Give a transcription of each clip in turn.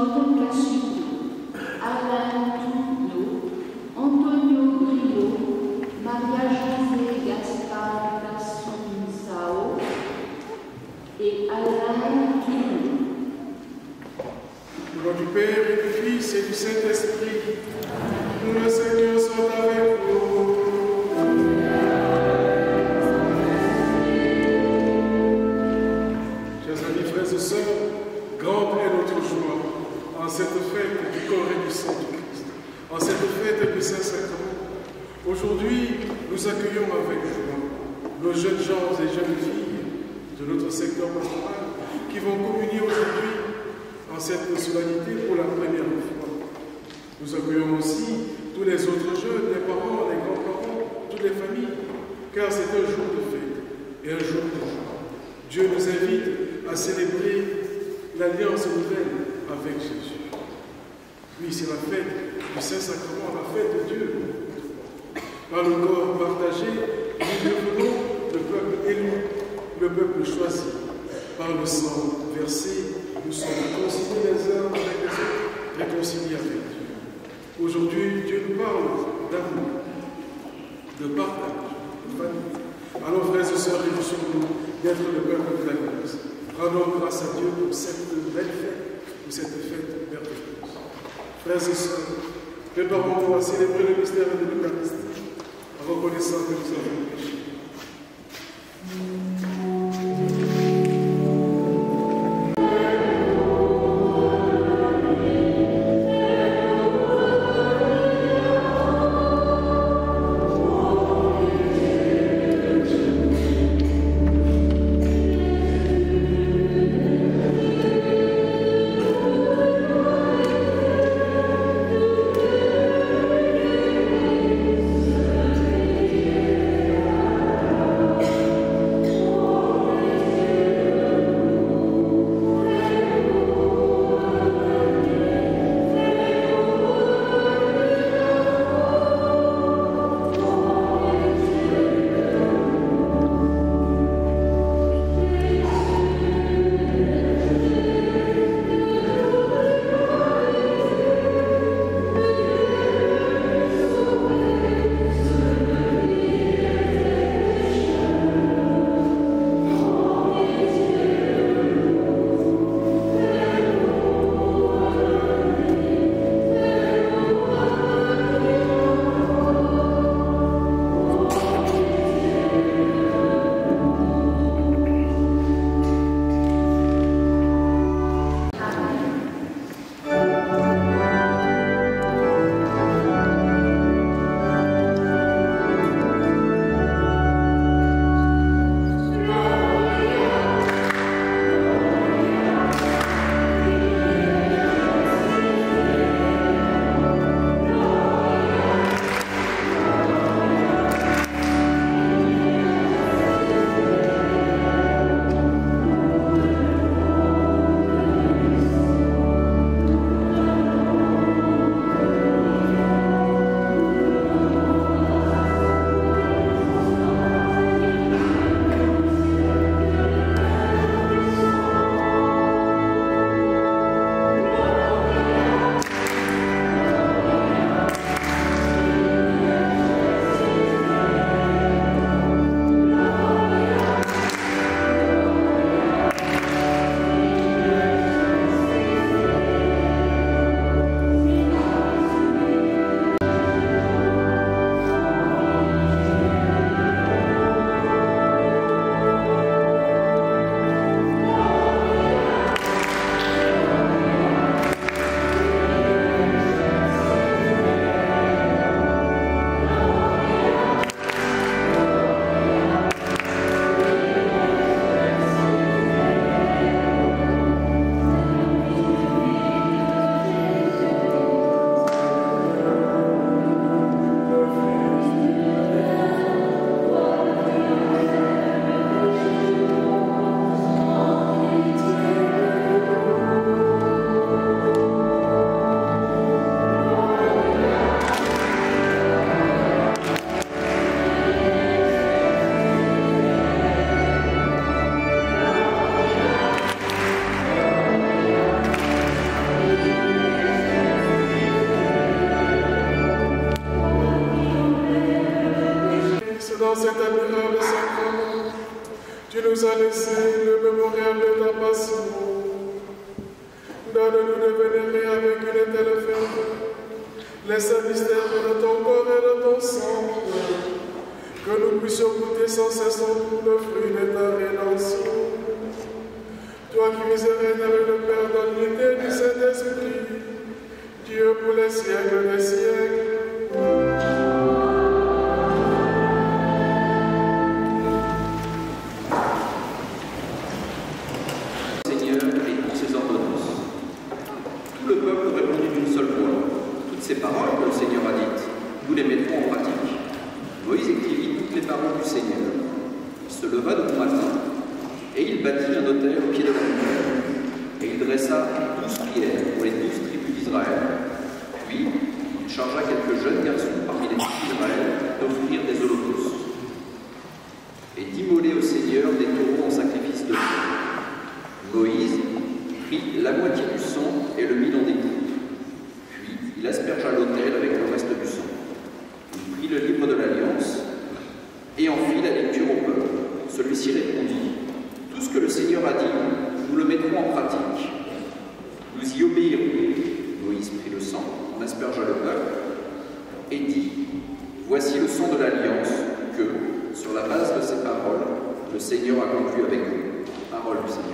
Simone Cassuto, Alain Tourneau, Antonio Grillo, Maria José Gaspar Cassunsao et Alain Tourneau. Au nom du Père et du Fils et du Saint-Esprit, le Seigneur soit avec vous. Chers amis, frères et sœurs, grande est notre joie en cette fête du corps et du sang du Christ, en cette fête du Saint-Sacrement. Aujourd'hui, nous accueillons avec joie nos jeunes gens et jeunes filles de notre secteur pastoral qui vont communier aujourd'hui en cette solennité pour la première fois. Nous accueillons aussi tous les autres jeunes, les parents, les grands-parents, toutes les familles, car c'est un jour de fête et un jour de joie. Dieu nous invite à célébrer l'alliance nouvelle avec Jésus. Oui, c'est la fête du Saint-Sacrement, la fête de Dieu. Par le corps partagé, nous devenons le peuple élu, le peuple choisi. Par le sang versé, nous sommes réconciliés les uns avec les autres, réconciliés avec Dieu. Aujourd'hui, Dieu nous parle d'amour, de partage, de famille. Alors, frères et sœurs, réjouissons-nous d'être le peuple de la grâce. Rendons grâce à Dieu pour cette belle fête, pour cette fête merveilleuse. Frères et sœurs, préparons-nous à célébrer le mystère de l'Eucharistie, en reconnaissant que nous avons péché. dans cet admirable sacrement, tu nous as laissé le mémorial de ta passion. Donne-nous de vénérer avec une telle ferveur les saints mystères de ton corps et de ton sang, que nous puissions goûter sans cesse en tout le fruit de ta rédemption. Toi qui vis et règnes avec le Père dans l'unité du Saint-Esprit, Dieu pour les siècles des siècles. Seigneur et pour ses ordonnances. Tout le peuple répondit d'une seule voix. Toutes ces paroles que le Seigneur a dites, nous les mettrons en pratique. Moïse écrivit toutes les paroles du Seigneur. Il se leva de bon matin, et il bâtit un autel au pied de la montagne. Et il dressa 12 prières pour les 12 tribus d'Israël. Puis, il chargea quelques jeunes garçons parmi les fils d'Israël d'offrir des holocaustes et d'immoler au Seigneur des taureaux en sacrifice de feu. Moïse prit la moitié du sang et le mit dans des coupes. Puis, il aspergea l'autel avec le reste du sang. Il prit le livre de l'Alliance et en fit la lecture au peuple. Celui-ci répondit: tout ce que le Seigneur a dit, nous le mettrons en pratique. Nous y obéirons. Moïse prit le sang, en aspergea le peuple et dit: voici le sang de l'Alliance que, sur la base de ces paroles, le Seigneur a conclu avec vous. Parole du Seigneur.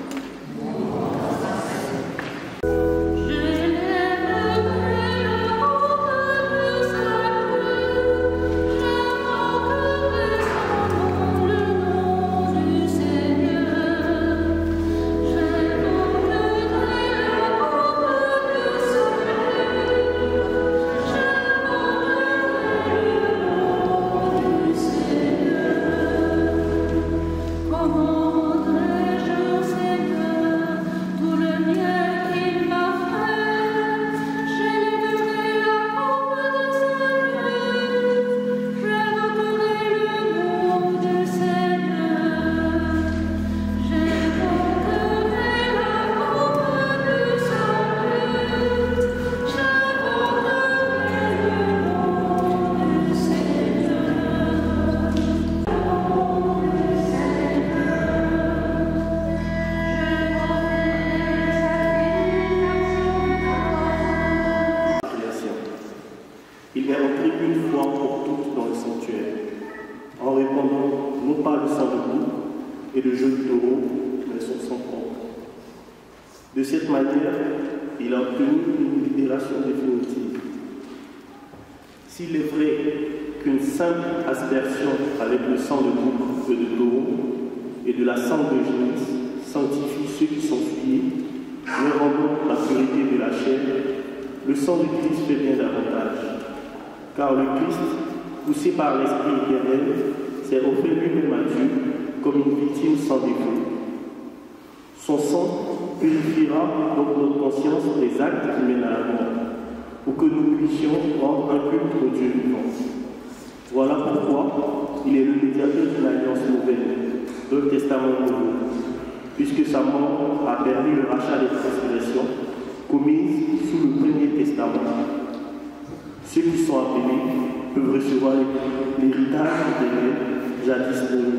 Il est entré une fois pour toutes dans le sanctuaire, en répandant non pas le sang de bouc et de jeunes taureaux, mais son sang propre. De cette manière, il a obtenu une libération définitive. S'il est vrai qu'une simple aspersion avec le sang de bouc et de taureau et de la cendre de génisse sanctifie ceux qui sont souillés, leur rendant la purité de la chair, le sang de Christ fait bien davantage. Car le Christ, poussé par l'Esprit éternel, s'est offert lui-même à Dieu comme une victime sans défaut. Son sang purifiera donc notre conscience des actes qui mènent à la mort, pour que nous puissions rendre un culte au Dieu vivant. Voilà pourquoi il est le médiateur d'une alliance nouvelle, d'un testament nouveau, puisque sa mort a permis le rachat des transgressions commises sous le premier testament. Ceux qui sont appelés peuvent recevoir l'héritage éternel jadis donné.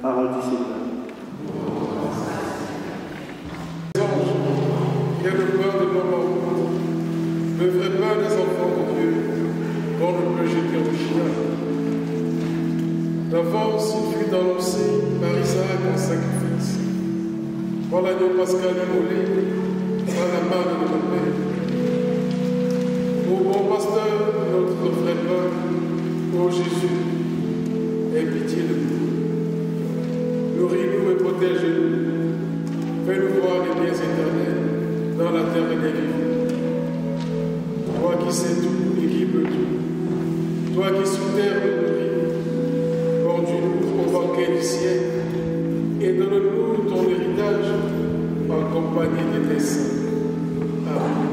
Parole du Seigneur. Les anges, qui a le peur de nos morts, ne ferait pas des enfants de Dieu qu'on ne peut jeter au chien. D'avance, il fut annoncé par Isaac en sacrifice. Par l'agneau pascal immolé, par la main de notre Père. Ô bon pasteur, notre vrai peuple, ô Jésus, aie pitié de nous. Nourris-nous et protège-nous. Fais-nous voir les biens éternels dans la terre des vivants. Toi qui sais tout et qui peux tout, toi qui sous terre nous nourris, conduis-nous au banquet du ciel et donne-nous ton héritage en compagnie de tes saints. Amen.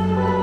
Thank you.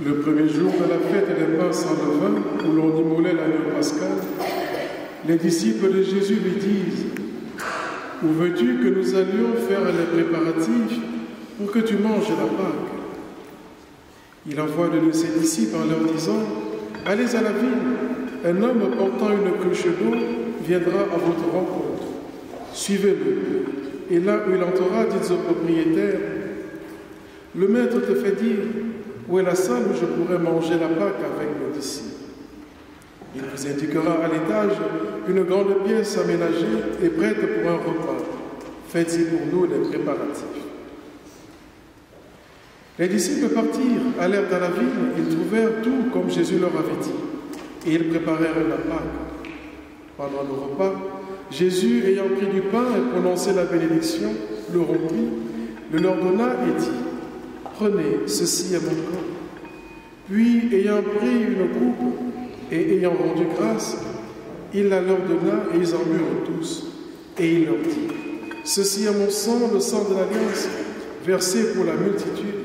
Le premier jour de la fête des pains sans levain, où l'on immolait l'agneau pascal, les disciples de Jésus lui disent « Où veux-tu que nous allions faire les préparatifs pour que tu manges la Pâque ?» Il envoie de ses disciples en leur disant « Allez à la ville, un homme portant une cruche d'eau viendra à votre rencontre. Suivez-le, et là où il entrera, dites au propriétaire « Le maître te fait dire, où est la salle où je pourrais manger la Pâque avec mes disciples ?» Il vous indiquera à l'étage une grande pièce aménagée et prête pour un repas. Faites-y pour nous les préparatifs. Les disciples partirent, allèrent à la ville, ils trouvèrent tout comme Jésus leur avait dit, et ils préparèrent la Pâque. Pendant le repas, Jésus, ayant pris du pain et prononcé la bénédiction, le rompit, le leur donna et dit « Prenez, ceci est mon corps. » Puis, ayant pris une coupe et ayant rendu grâce, il la leur donna et ils en burent tous. Et il leur dit « Ceci est mon sang, le sang de l'Alliance, versé pour la multitude.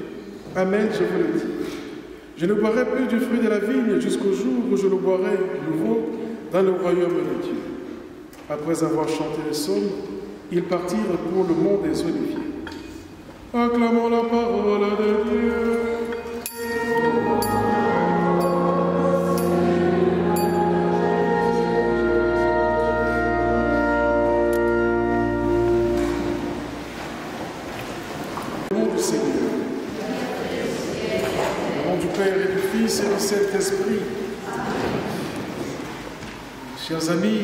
Amen, je vous le dis. Je ne boirai plus du fruit de la vigne jusqu'au jour où je le boirai nouveau dans le royaume de Dieu. » Après avoir chanté les psaumes, ils partirent pour le mont des Oliviers. Acclamons la parole de Dieu. Et du Saint-Esprit. Chers amis,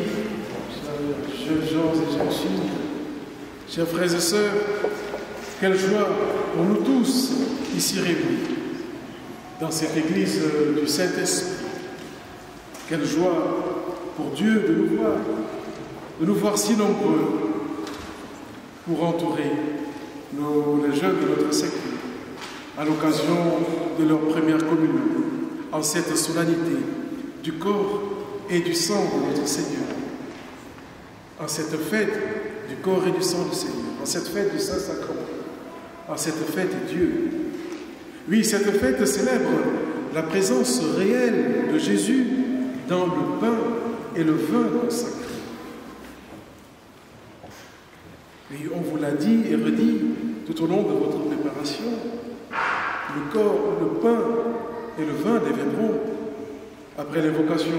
chers jeunes gens et jeunes filles, chers frères et sœurs, quelle joie pour nous tous ici réunis dans cette église du Saint-Esprit. Quelle joie pour Dieu de nous voir si nombreux pour entourer les jeunes de notre sécu à l'occasion de leur première communion, en cette solennité du corps et du sang de notre Seigneur, en cette fête du corps et du sang du Seigneur, en cette fête du Saint-Sacrement, en cette fête de Dieu. Oui, cette fête célèbre la présence réelle de Jésus dans le pain et le vin consacré. Et on vous l'a dit et redit tout au long de votre préparation, le corps, le pain et le vin deviendront, après l'invocation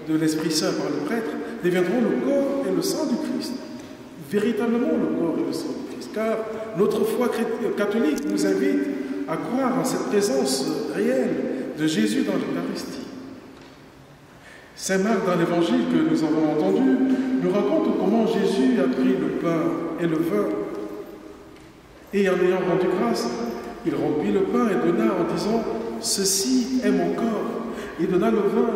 de l'Esprit Saint par le prêtre, deviendront le corps et le sang du Christ. Véritablement le corps et le sang du Christ. Car notre foi catholique nous invite à croire en cette présence réelle de Jésus dans l'Eucharistie. Saint Marc, dans l'évangile que nous avons entendu, nous raconte comment Jésus a pris le pain et le vin. Et en ayant rendu grâce, il rompit le pain et donna en disant « Ceci est mon corps ». Il donna le vin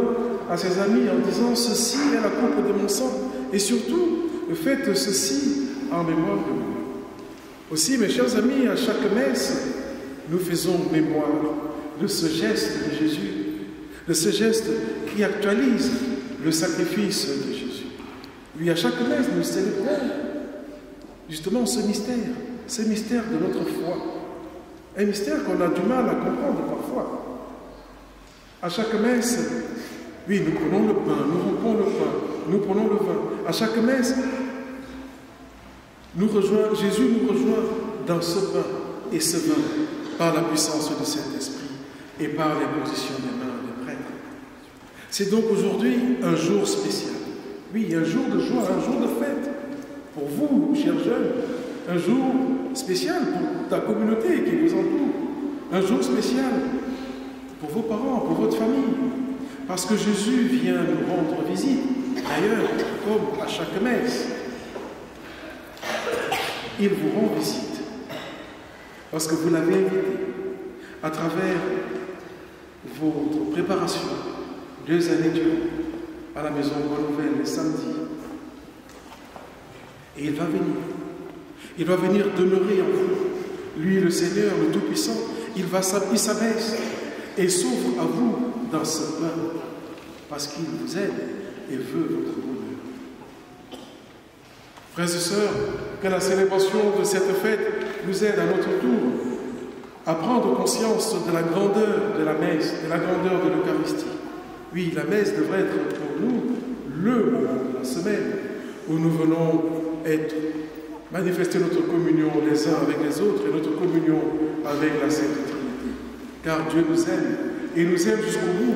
à ses amis en disant « Ceci est la coupe de mon sang ». Et surtout, faites ceci en mémoire de moi. Aussi, mes chers amis, à chaque messe, nous faisons mémoire de ce geste de Jésus, de ce geste qui actualise le sacrifice de Jésus. Oui, à chaque messe, nous célébrons justement ce mystère de notre foi. Un mystère qu'on a du mal à comprendre parfois. À chaque messe, oui, nous prenons le pain, nous rompons le pain, nous prenons le vin. À chaque messe, Jésus nous rejoint dans ce pain et ce vin par la puissance du Saint-Esprit et par l'imposition des mains des prêtres. C'est donc aujourd'hui un jour spécial. Oui, un jour de joie, un jour de fête. Pour vous, chers jeunes, un jour spécial pour ta communauté qui vous entoure. Un jour spécial pour vos parents, pour votre famille. Parce que Jésus vient nous rendre visite. D'ailleurs, comme à chaque messe, il vous rend visite. Parce que vous l'avez invité à travers votre préparation 2 années durant à la maison Bonne Nouvelle les samedis. Et il va venir. Il va venir demeurer en vous. Lui, le Seigneur, le Tout-Puissant, il s'abaisse et s'ouvre à vous dans ce pain parce qu'il vous aime et veut votre bonheur. Frères et sœurs, que la célébration de cette fête nous aide à notre tour à prendre conscience de la grandeur de la messe, de la grandeur de l'Eucharistie. Oui, la messe devrait être pour nous le moment de la semaine où nous venons manifester notre communion les uns avec les autres et notre communion avec la Sainte Trinité. Car Dieu nous aime, et il nous aime jusqu'au bout.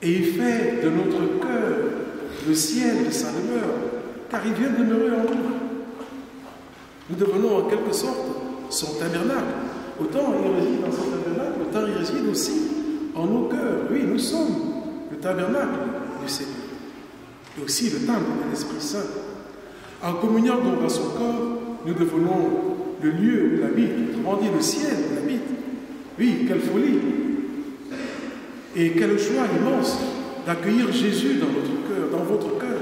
Et il fait de notre cœur le ciel de sa demeure, car il vient demeurer en nous. Nous devenons en quelque sorte son tabernacle. Autant il réside dans son tabernacle, autant il réside aussi en nos cœurs. Oui, nous sommes le tabernacle du Seigneur. Et aussi le temple de l'Esprit Saint. En communiant donc dans son corps, nous devenons le lieu où il habite, autrement dit le ciel où il habite. Oui, quelle folie! Et quelle joie immense d'accueillir Jésus dans notre cœur, dans votre cœur,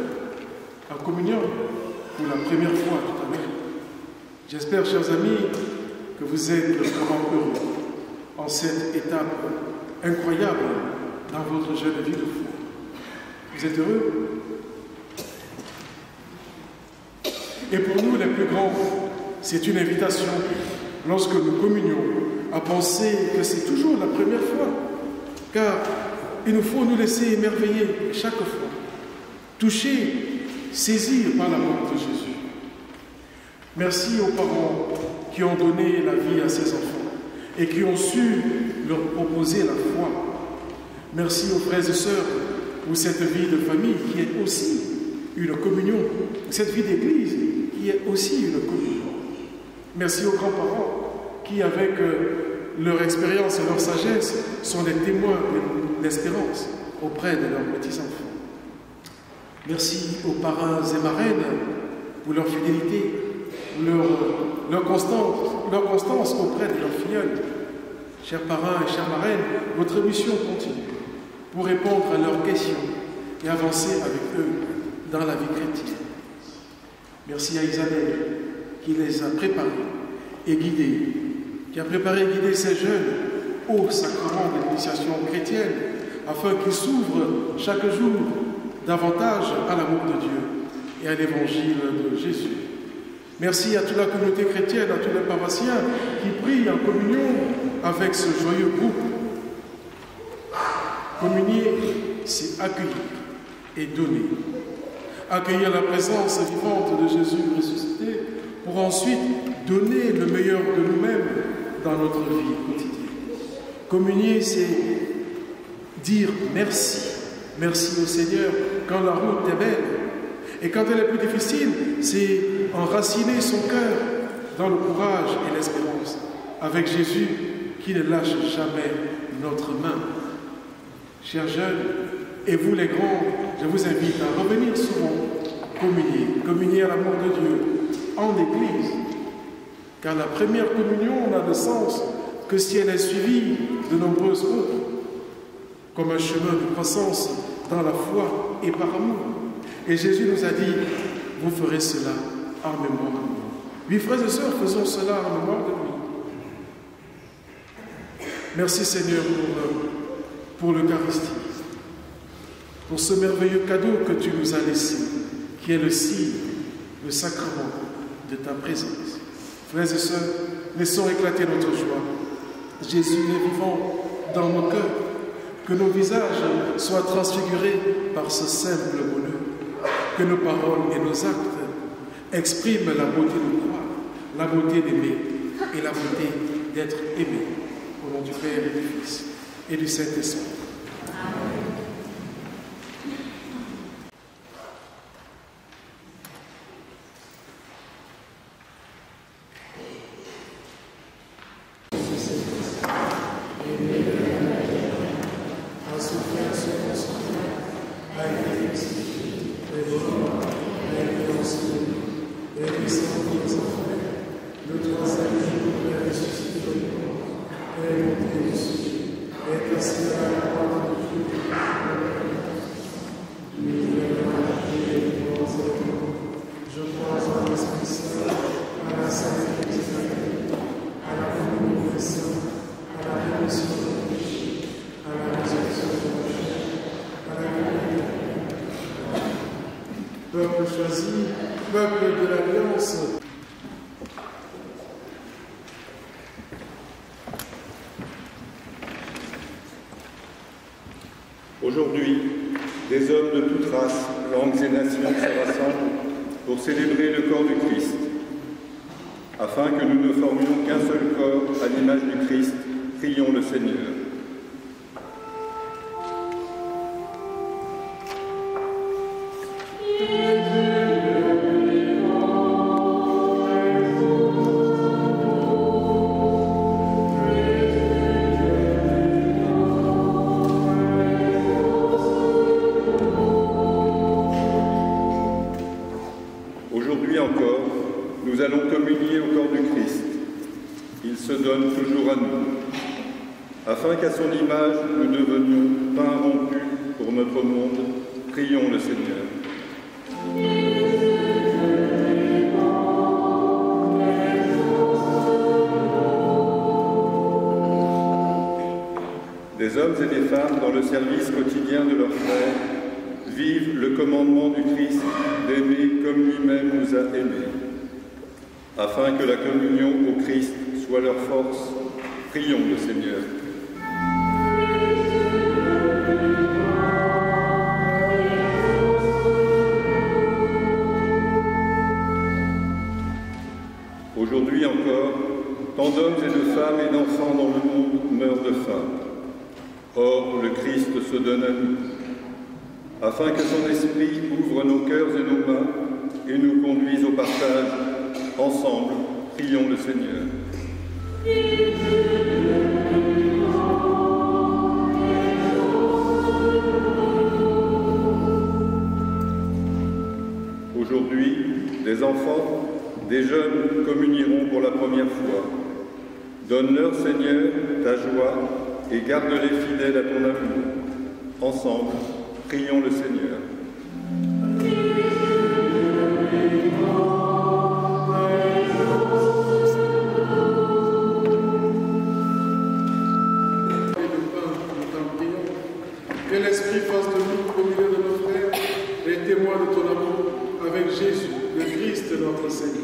en communion pour la première fois tout à l'heure. J'espère, chers amis, que vous êtes vraiment heureux en cette étape incroyable dans votre jeune vie de foi. Vous êtes heureux? Et pour nous, les plus grands, c'est une invitation, lorsque nous communions, à penser que c'est toujours la première fois, car il nous faut nous laisser émerveiller chaque fois, toucher, saisir par l'amour de Jésus. Merci aux parents qui ont donné la vie à ces enfants et qui ont su leur proposer la foi. Merci aux frères et sœurs pour cette vie de famille qui est aussi une communion, cette vie d'église qui est aussi une communion. Merci aux grands-parents qui, avec leur expérience et leur sagesse, sont des témoins d'espérance auprès de leurs petits-enfants. Merci aux parrains et marraines pour leur fidélité, leur constance auprès de leurs filleuls. Chers parrains et chères marraines, votre mission continue pour répondre à leurs questions et avancer avec eux dans la vie chrétienne. Merci à Isabelle qui les a préparés et guidés, qui a préparé et guidé ces jeunes au sacrement de l'initiation chrétienne, afin qu'ils s'ouvrent chaque jour davantage à l'amour de Dieu et à l'évangile de Jésus. Merci à toute la communauté chrétienne, à tous les paroissiens qui prient en communion avec ce joyeux groupe. Communier, c'est accueillir et donner. Accueillir la présence vivante de Jésus ressuscité pour ensuite donner le meilleur de nous-mêmes dans notre vie quotidienne. Communier, c'est dire merci. Merci au Seigneur quand la route est belle. Et quand elle est plus difficile, c'est enraciner son cœur dans le courage et l'espérance, avec Jésus qui ne lâche jamais notre main. Chers jeunes, et vous les grands, je vous invite à revenir souvent communier à l'amour de Dieu en Église. Car la première communion n'a de sens que si elle est suivie de nombreuses autres, comme un chemin de croissance dans la foi et par amour. Et Jésus nous a dit, vous ferez cela en mémoire de moi. Oui, frères et sœurs, faisons cela en mémoire de lui. Merci Seigneur pour l'Eucharistie, pour ce merveilleux cadeau que tu nous as laissé, qui est le signe, le sacrement de ta présence. Frères et sœurs, laissons éclater notre joie. Jésus est vivant dans nos cœurs, que nos visages soient transfigurés par ce simple bonheur, que nos paroles et nos actes expriment la beauté de croire, la beauté d'aimer et la beauté d'être aimé. Au nom du Père et du Fils et du Saint-Esprit. Peuple choisi, peuple de l'Alliance. langues et nations se rassemblent pour célébrer le corps du Christ, afin que nous ne formions qu'un seul corps à l'image du Christ. Prions le Seigneur. Aujourd'hui encore, nous allons communier au corps du Christ. Il se donne toujours à nous, afin qu'à son image nous devenions pain rompu pour notre monde. Prions le Seigneur. Des hommes et des femmes dans le service quotidien de leurs frères vivent le commandement du Christ d'aimer comme lui-même nous a aimés, afin que la communion au Christ soit leur force. Prions le Seigneur. Aujourd'hui encore, tant d'hommes et de femmes et d'enfants dans le monde meurent de faim. Or, le Christ se donne à nous, afin que son esprit ouvre nos cœurs et nos mains et nous conduise au partage. Ensemble, prions le Seigneur. Aujourd'hui, des enfants, des jeunes communieront pour la première fois. Donne-leur, Seigneur, ta joie et garde-les fidèles à ton amour. Ensemble, prions le Seigneur. Que l'Esprit fasse de nous, au milieu de nos frères, les témoins de ton amour avec Jésus, le Christ, notre Seigneur.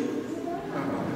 Amen.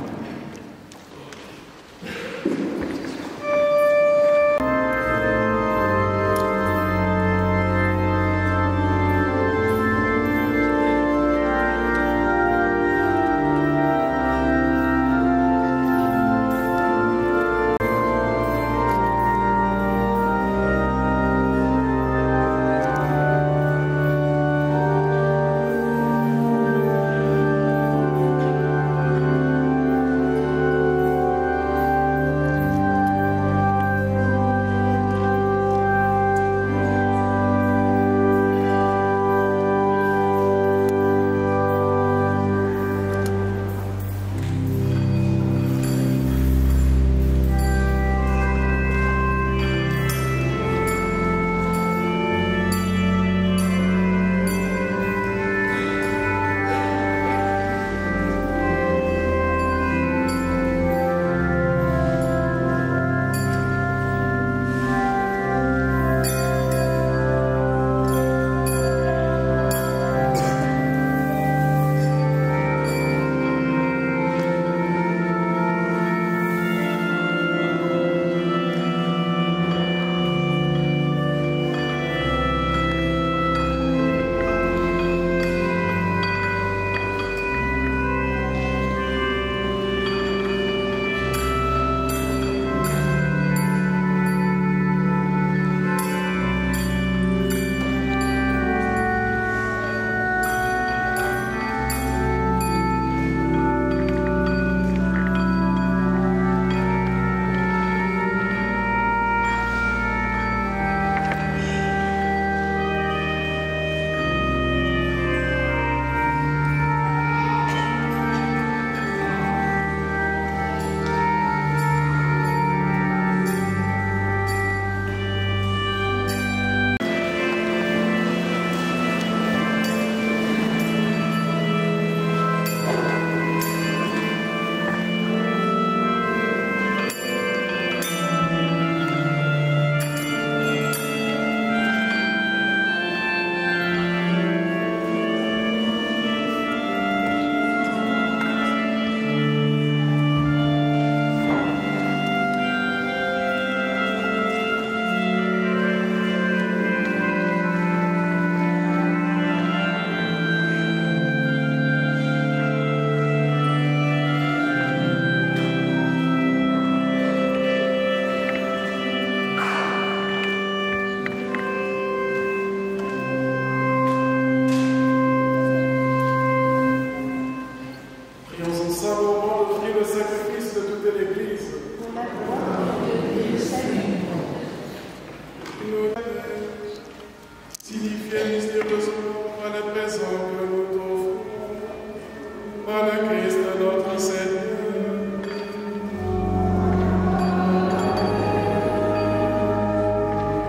par le Christ notre Seigneur.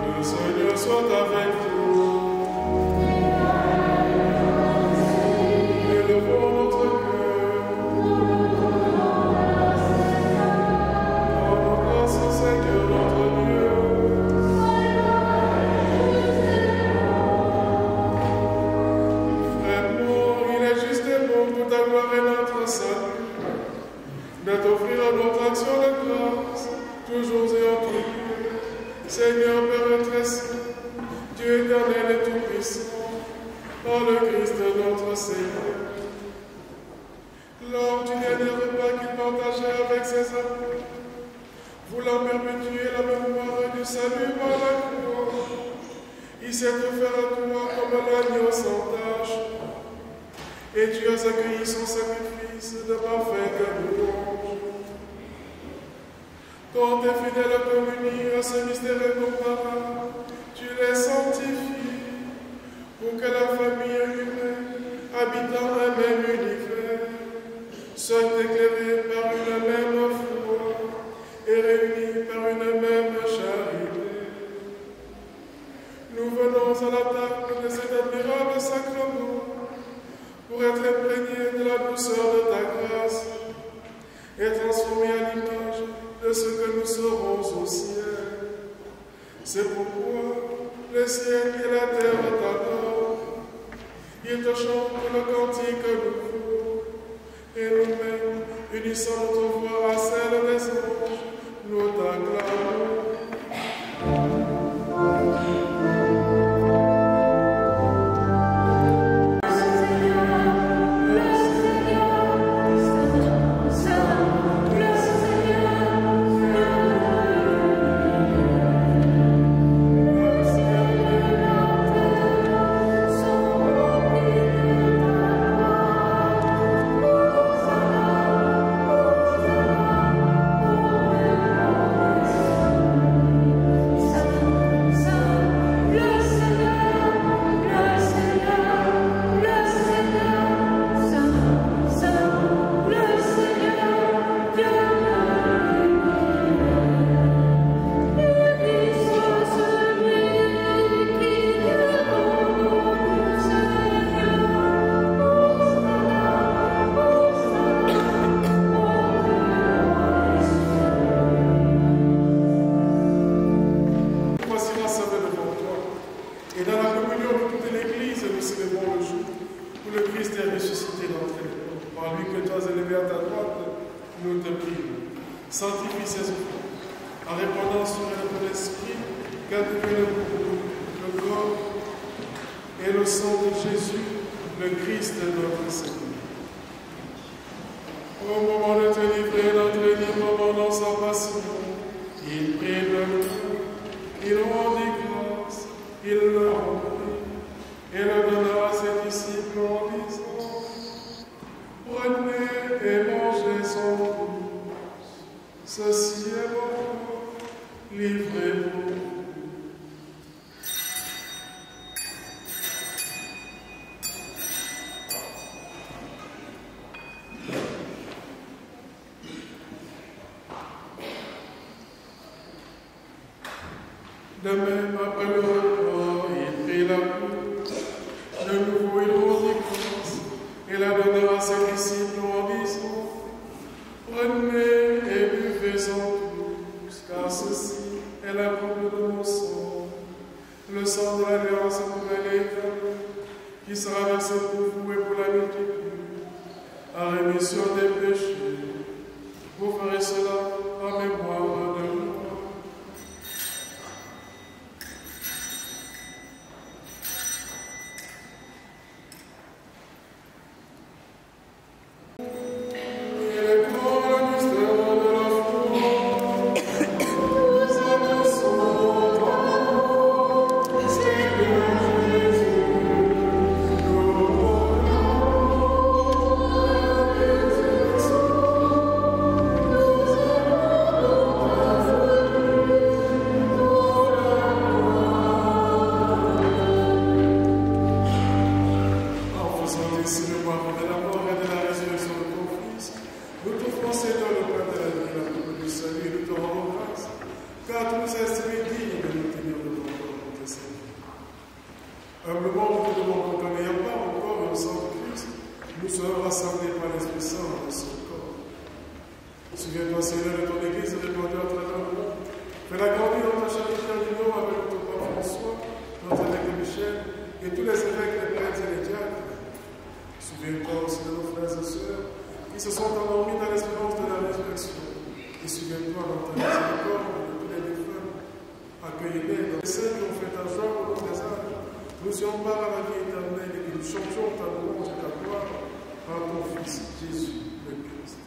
Le Seigneur soit avec vous. Élevons notre cœur. Rendons grâce au Seigneur notre Dieu. Ta gloire et notre salut, de t'offrir à notre action de grâce, toujours et en tout lieu. Seigneur Père très saint, Dieu éternel et tout-puissant, par le Christ notre Seigneur. Lors du dernier repas qu'il partageait avec ses apôtres, voulant perpétuer la mémoire du salut par la croix, il s'est offert à toi comme l'agneau sans tache. Et tu as accueilli son sacrifice de parfaite louange. Quand tes fidèles communient à ce mystère incomparable, tu les sanctifies pour que la famille humaine, habitant un même univers, soit éclairée par une même foi et réunie par une même charité. Nous venons à la table de cet admirable sacrement pour être imprégné de la douceur de ta grâce et transformé à l'image de ce que nous serons au ciel. C'est pourquoi le ciel et la terre t'adorent. Ils te chantent le cantique nouveau, et nous-mêmes, unissant notre voix à celle des anges, nous t'acclamons. Sanctifie ces offrandes, en répandant sur elle ton esprit, car tu es le corps et le sang de Jésus, le Christ notre Seigneur. Au moment de te livrer notre libre dans sa passion, il prit le pain, il rendit grâce, il le remplit, et le donna à ses disciples en disant: prenez et mangez son corps. Ceci est mon corps, livrez-vous. De même, après le repas, il prit la coupe. De nouveau, il rendit grâce et la donna à ses disciples en disant: prenez et buvez-en tous, car ceci est la coupe de mon sang, le sang de l'alliance nouvelle et éternelle, qui sera versé pour vous et pour la multitude, à rémission des péchés. Vous ferez cela en mémoire de moi. Ainsi, le mois de la mort et de la résurrection Nous t'offrons, Seigneur, le pain de la vie, la coupe du salut, et nous te rendons grâce, car tu nous as estimés dignes de nous tenir devant toi pour tes services. Humblement, nous te demandons qu'en n'ayant pas encore le sang de Christ, nous serons rassemblés par l'Esprit Saint dans son corps. Souviens-toi, Seigneur, de ton Église répandue à travers le monde. Fais-la grandir dans ta charité en union avec notre pape François, notre évêque Michel, et tous les évêques, les prêtres et les diacres. Souviens-toi aussi de nos frères et sœurs qui se sont endormis dans l'espérance de la résurrection. Et souviens-toi dans ta miséricorde de tous les défunts. Accueille-les dans les saints qui ont fait ta joie au long des âges. Nous y part à la vie éternelle et que nous chantions ta louange et ta gloire par ton Fils Jésus le Christ.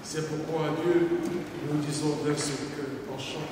C'est pourquoi à Dieu, nous disons d'un seul cœur en chantant.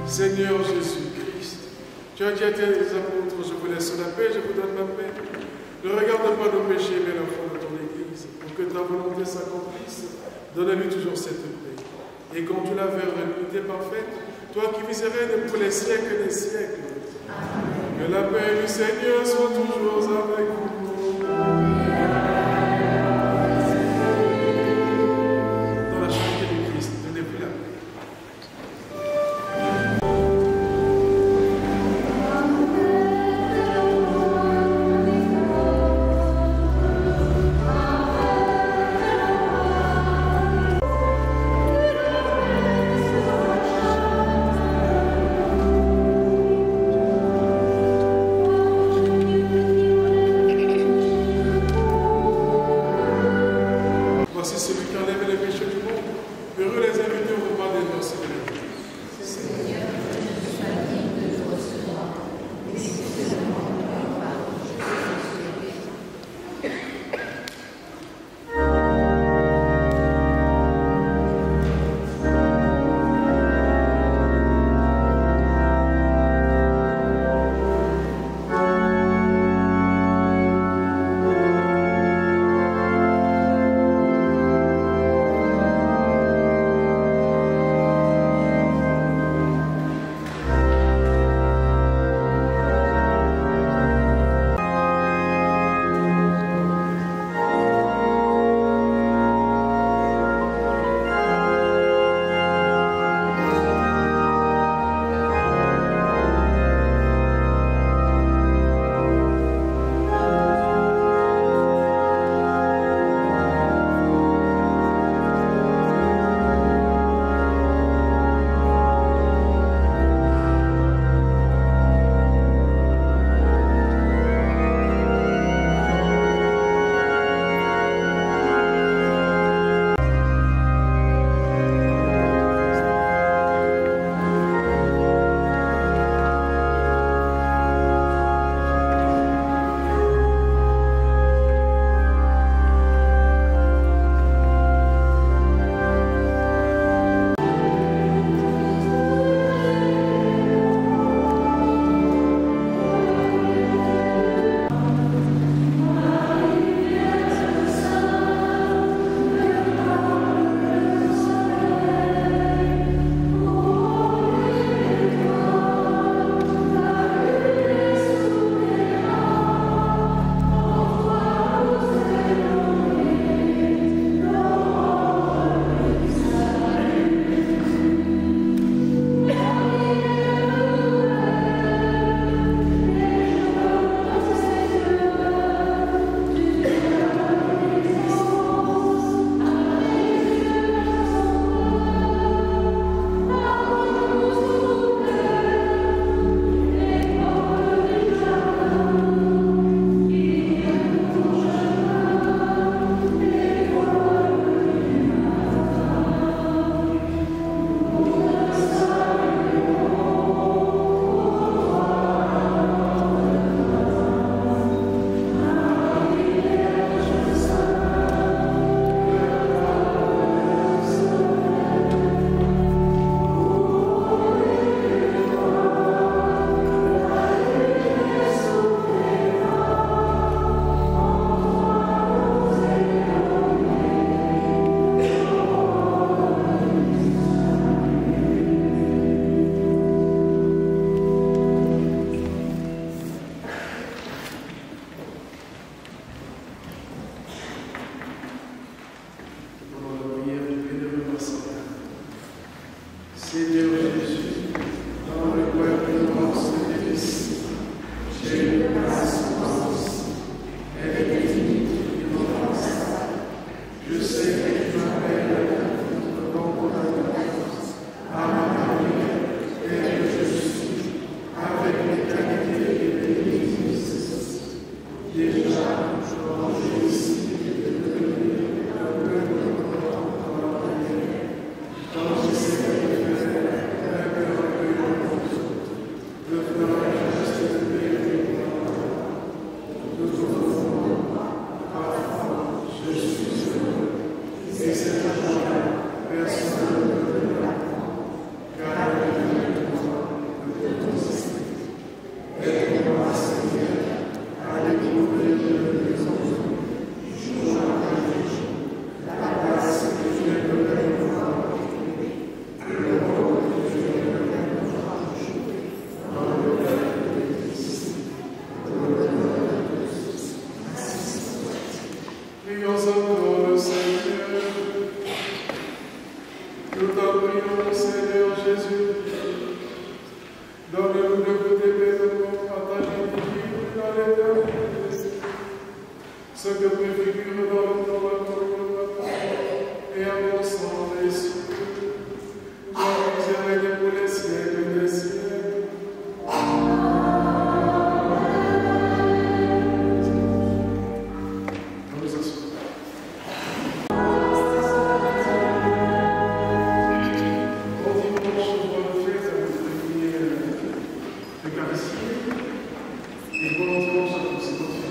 Seigneur Jésus-Christ, tu as dit à tes apôtres, je vous laisse la paix, je vous donne ma paix. Ne regarde pas nos péchés, mais la foi de ton Église, pour que ta volonté s'accomplisse. Donne-lui toujours cette paix. Et quand tu la verras l'unité parfaite, toi qui vis et règnes pour les siècles des siècles, que la paix du Seigneur soit toujours avec vous. Dans la charité du Christ, donnez-vous la paix. Voici celui qui enlève les péchés du monde. Heureux les invités au repas des noces de la vie. Seigneur, je sois digne de te recevoir, mais si seulement ta parole, je te sauver. Et volontairement, chacun s'est confié.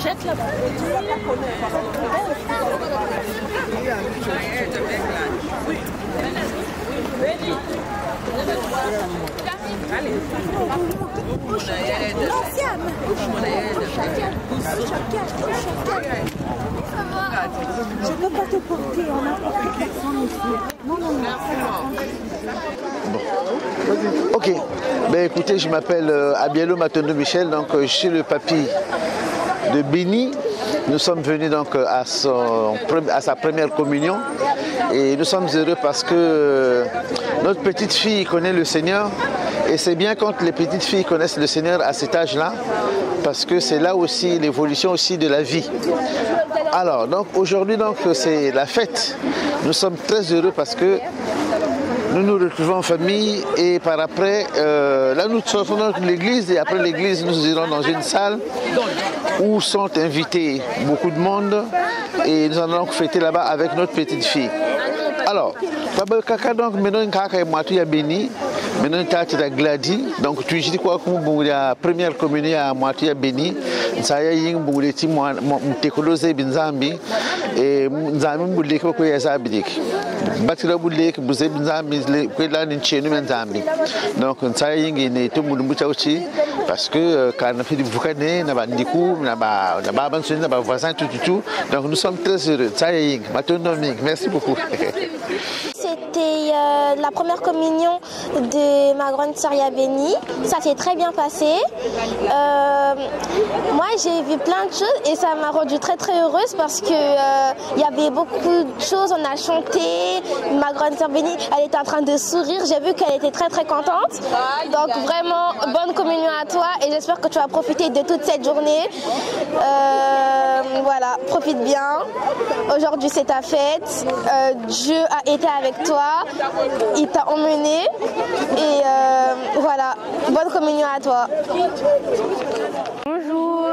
Jette là-bas. Je ne peux pas te porter, on a pas non, non, non. Ok, ben écoutez, je m'appelle Abielo Matondo Michel, donc je suis le papy de Béni. Nous sommes venus donc à sa première communion et nous sommes heureux parce que notre petite fille connaît le Seigneur et c'est bien quand les petites filles connaissent le Seigneur à cet âge-là parce que c'est là aussi l'évolution aussi de la vie. Alors donc aujourd'hui donc c'est la fête. Nous sommes très heureux parce que nous nous retrouvons en famille et par après, là nous sortons de l'église et après l'église nous irons dans une salle où sont invités beaucoup de monde et nous allons fêter là-bas avec notre petite fille. Alors, donc maintenant il y a Béni, maintenant il y a Gladi, donc tu dis quoi comme la première communion à moitié Béni, ça y est, il y a un petit técolosé binzambi et nzambi mbulek ko yazabidik. Batira bulek buze binzambi ko la ni chenu binzambi. Donc ça y est, ne to mulumbu chauchi parce que quand on fait du boucané, na ba ndiku, na ba banson, na ba voisin tout. Donc nous sommes très heureux. Ça y est, merci beaucoup. C'était la première communion de ma grande sœur Béni. Ça s'est très bien passé. Moi, j'ai vu plein de choses et ça m'a rendue très très heureuse parce que il y avait beaucoup de choses. On a chanté. Ma grande sœur Béni, elle était en train de sourire. J'ai vu qu'elle était très très contente. Donc vraiment, bonne communion à toi et j'espère que tu vas profiter de toute cette journée. Voilà, profite bien. Aujourd'hui, c'est ta fête. Dieu a été avec toi. Il t'a emmené. Et voilà, bonne communion à toi. Bonjour,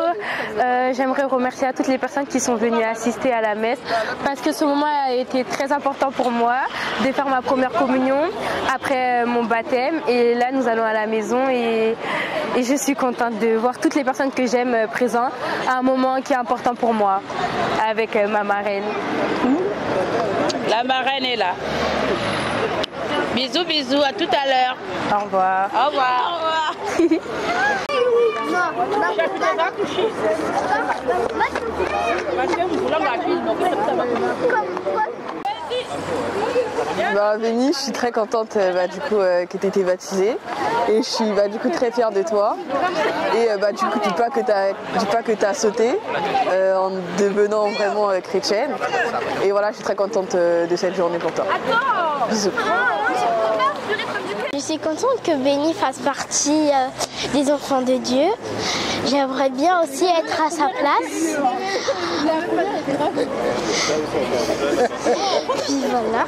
j'aimerais remercier à toutes les personnes qui sont venues assister à la messe parce que ce moment a été très important pour moi de faire ma première communion après mon baptême et là nous allons à la maison et je suis contente de voir toutes les personnes que j'aime présentes à un moment qui est important pour moi avec ma marraine. La marraine est là. Bisous, bisous, à tout à l'heure. Au revoir. Au revoir. Au revoir. Béni, je suis très contente que tu aies été baptisée et je suis du coup très fière de toi et du coup dis pas que tu as sauté en devenant vraiment chrétienne et voilà, je suis très contente de cette journée pour toi. Bisous. Je suis contente que Béni fasse partie des enfants de Dieu. J'aimerais bien aussi être à sa place. Puis voilà.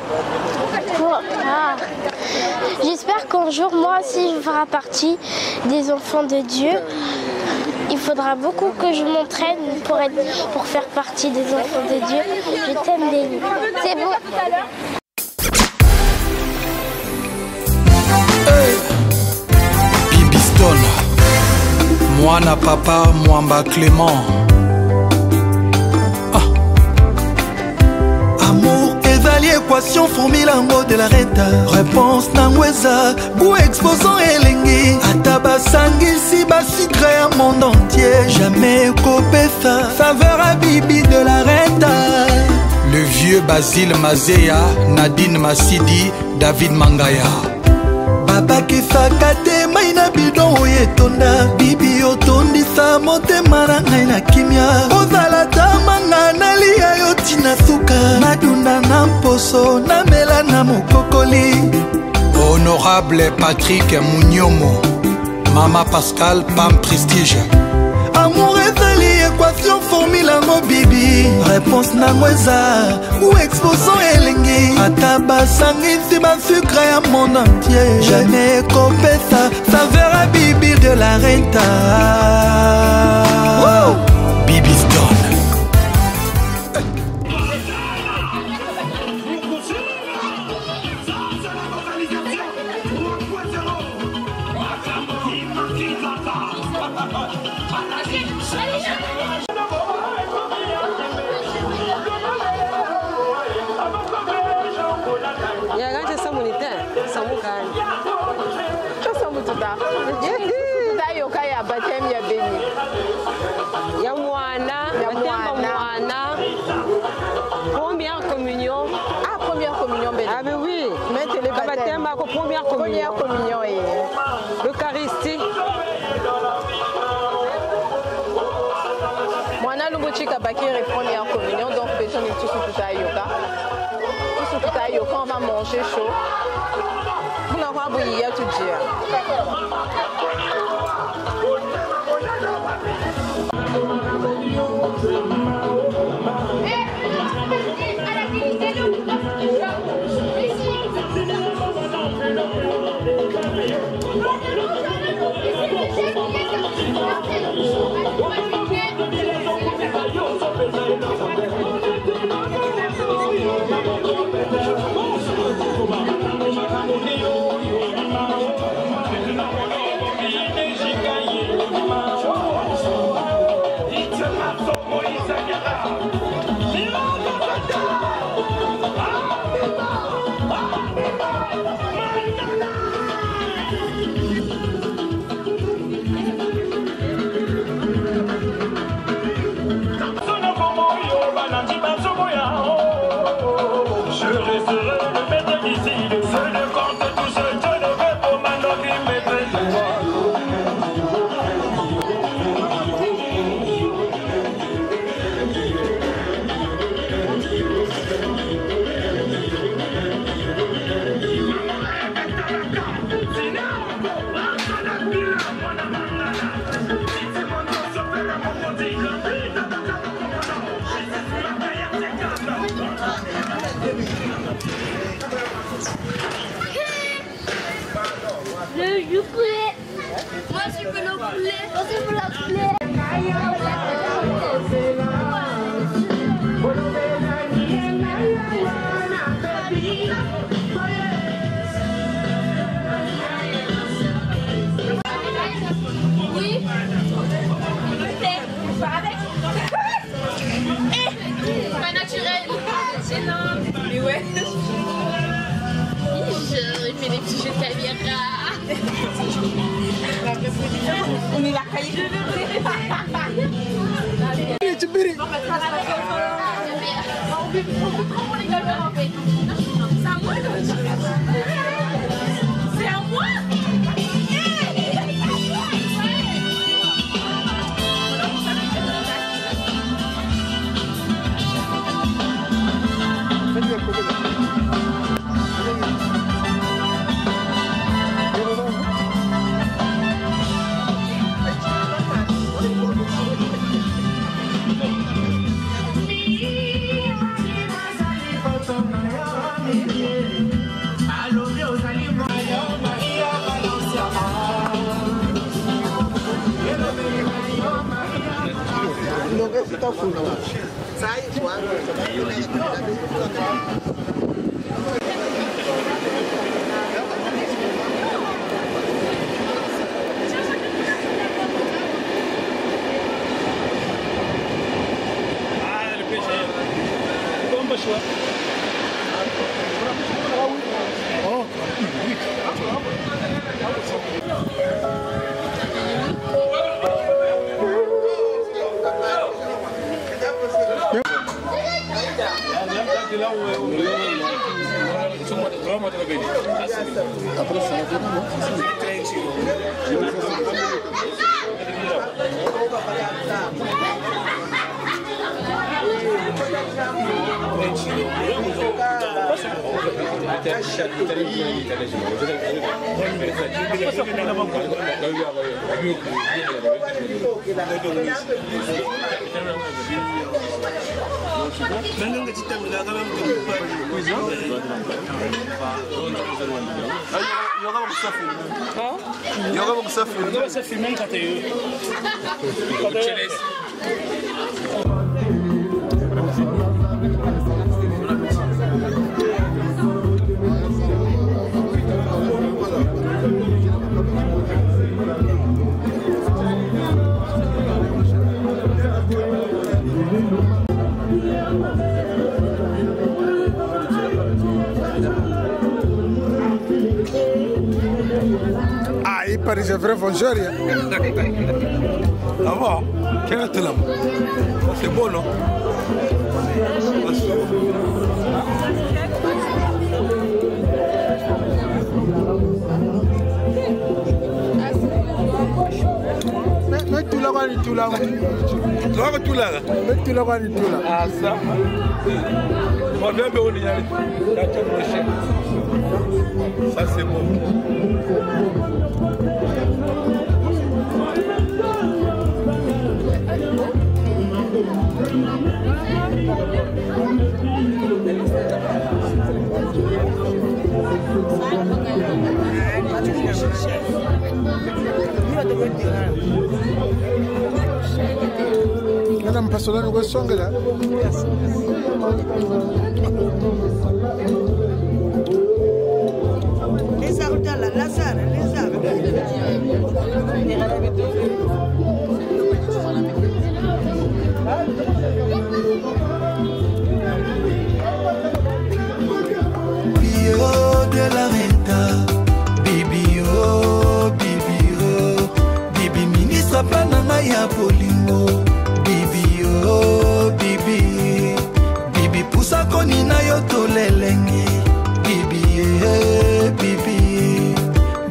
J'espère qu'un jour, moi aussi, je ferai partie des enfants de Dieu. Il faudra beaucoup que je m'entraîne pour faire partie des enfants de Dieu. Je t'aime, Béni. C'est bon. Mwana papa Mwamba Clément. Amour ezali équation formule yango de la renta. Réponse nangweza bu exposant elengi ata basangisi basikre ya monde entier. Jamais kopesa saveur à bibi de la renta. Le vieux Basile Mazea, Nadine Massidi, David Mangaya. Baba kisaka te maina bidon oyetonda. Bibi otondisa motema na ngai na kimia. Ozala tamanga nalia yo tina suka. Nadunda na mposo namela na mokokoli. Honorable Patrick Mouniomo, Mama Pascal Pam Prestige. Amour ezali équation formule yango bibi. Réponse nango eza ou exposant elengi ata basangisi basucre ya monde entier. Jamais kopesa saveur à bibi de la renta. Bibi's done. Première communion. Ah, première communion, Béni. Ah, mais oui. Mettez les baptêmes. Première communion. Première communion. L'Eucharistie. Mwana Lumbuchika Bakiri, première communion. Donc, faisons une tout yoga. Tout yoga, on va manger chaud. Vous n'avez pas bouillir tout dire. Le poulet. Moi, je veux le poulet. Moi, je veux le poulet. Oui. Pas naturel. C'est énorme. Mais ouais. Il fait des petits jeux de caméra. On est la caille. C'est à moi. le péché. Bombe choix. Après ça, Ah, il paraît que c'est vrai vengeur. Ah bon? Quel est là? C'est beau, non? Mais tout là, tout là. Tout là. Mais tout là, tout là. Ah, ça. On vient de on y aller. Ça, c'est bon. Madame Passolano, vous êtes là? Les arbres là, Lazare, les arbres. Bio de la renta, bibi oh, bibi ministre pananga ya polingo, bibi oh, bibi pusa koni na yo tolelengi,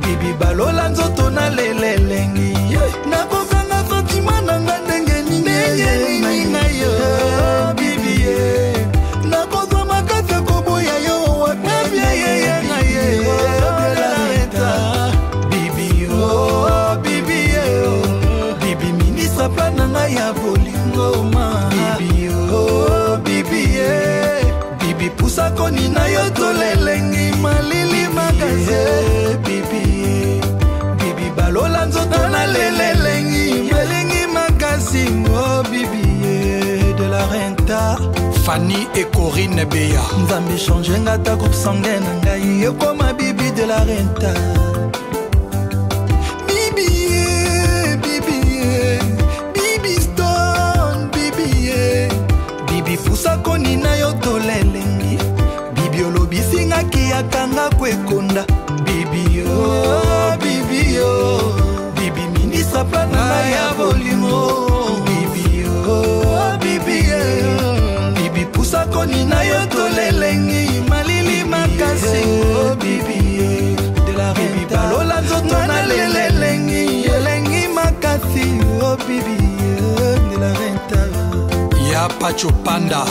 bibi balola nzoto na lelelengi, nakokanga fatima nanga ndenge nini na yo, bibi nakozwa makasi koboya yo wapebia yeye na ye bibi oh, bibi ministre pananga ya bolingo ma, bibi oh, bibi pusa koni na yo tolelengi malili makase, bibi balola nzoto na lelelengi malengi makasi, oh bibi de la renta. Fanny et Corinne Beya Nzambi change ngata groupe sanguin na ngai ekoma bibi de la renta. Bibi stone, bibi pusa koni na yo tolelengi, bibi olobisi ngaki akanga kwekonda, bibi oh, bibi ministre plana ya bolimo, bibi oh, bibi pusa koni na yo tolelengi malili makasi, oh bibi de la renta balola nzoto na lelelengi elengi makasi, oh bibi de la renta. Ya Pacho Panda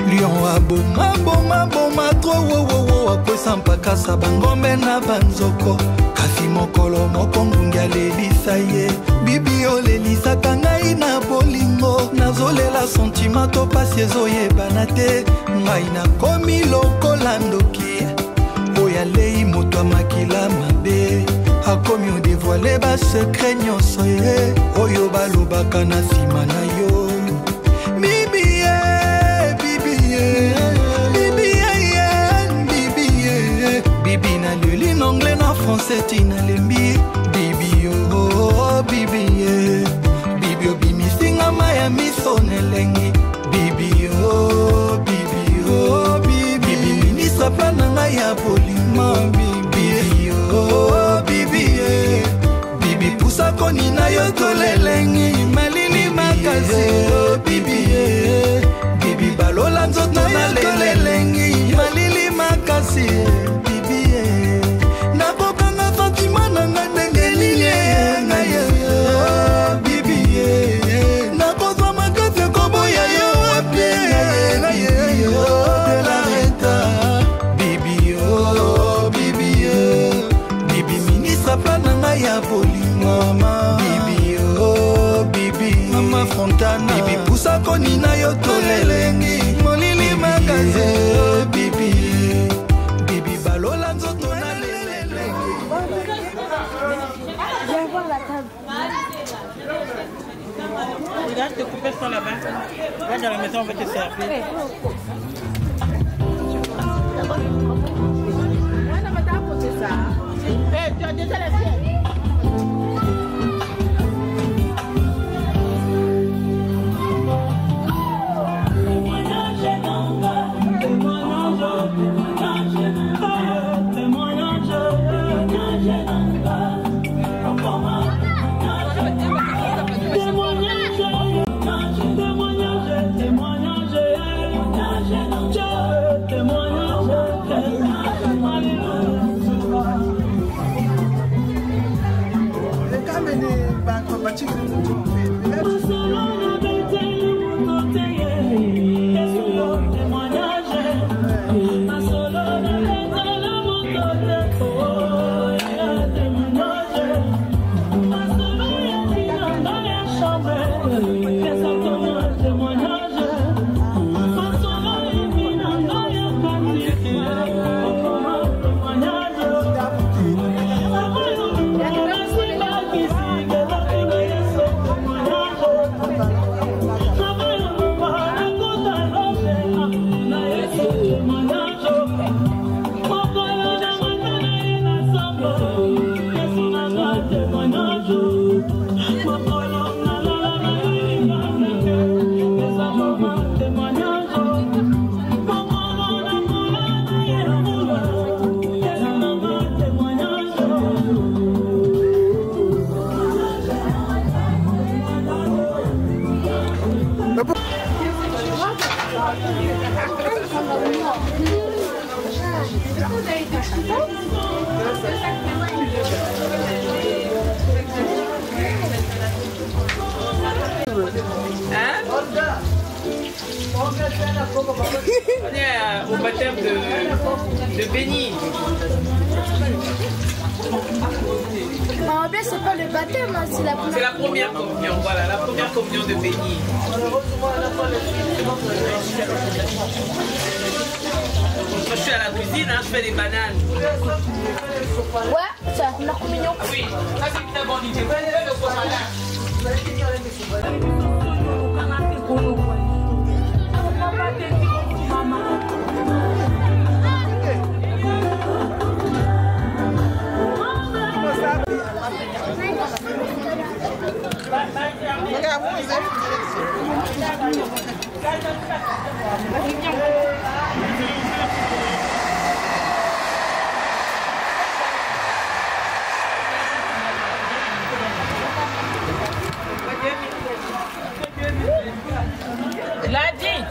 Lion aboma tro wo akwesa mpaka sa bangombe na banzoko kasi mokolo moko ngungi alelisa ye, bibi olelisaka ngai na bolingo, nazolela sentima to pasi ezoyebana te, ngai nakomi lokola ndoki oyo alei moto amakila mabe, akomi odevoile basekre nyonso ye oyo balobaka na nsima na yo, bibi na leli na anglais na français tina lembi, bibi oh, bibi obimisinga maya miso nelengi, bibi oh, bibi ministre plananga ya polima, bibi oh, bibi pusa koni na yo tolelengi malili makasi, oh bibi balola nzoto na lelelengi malili makasi, ya bolingo bibi oh bibi mama Fontana bibi pusa koni na yo tolelengi molili magaze bibi bibi balola nzoto na lelelengi. Viens voir la table. Regarde, je te coupais ça là-bas. Va dans la maison, on va te servir. Tu as déjà la sienne. On est au baptême de Béni. En fait, c'est pas le baptême, c'est la première. C'est la première communion, voilà, la première communion de Béni. Moi, je suis à la cuisine, hein, je fais des bananes. Ouais, c'est la première communion. Oui, ça c'est une très bonne idée. Vous faites le fromage. L'a dit.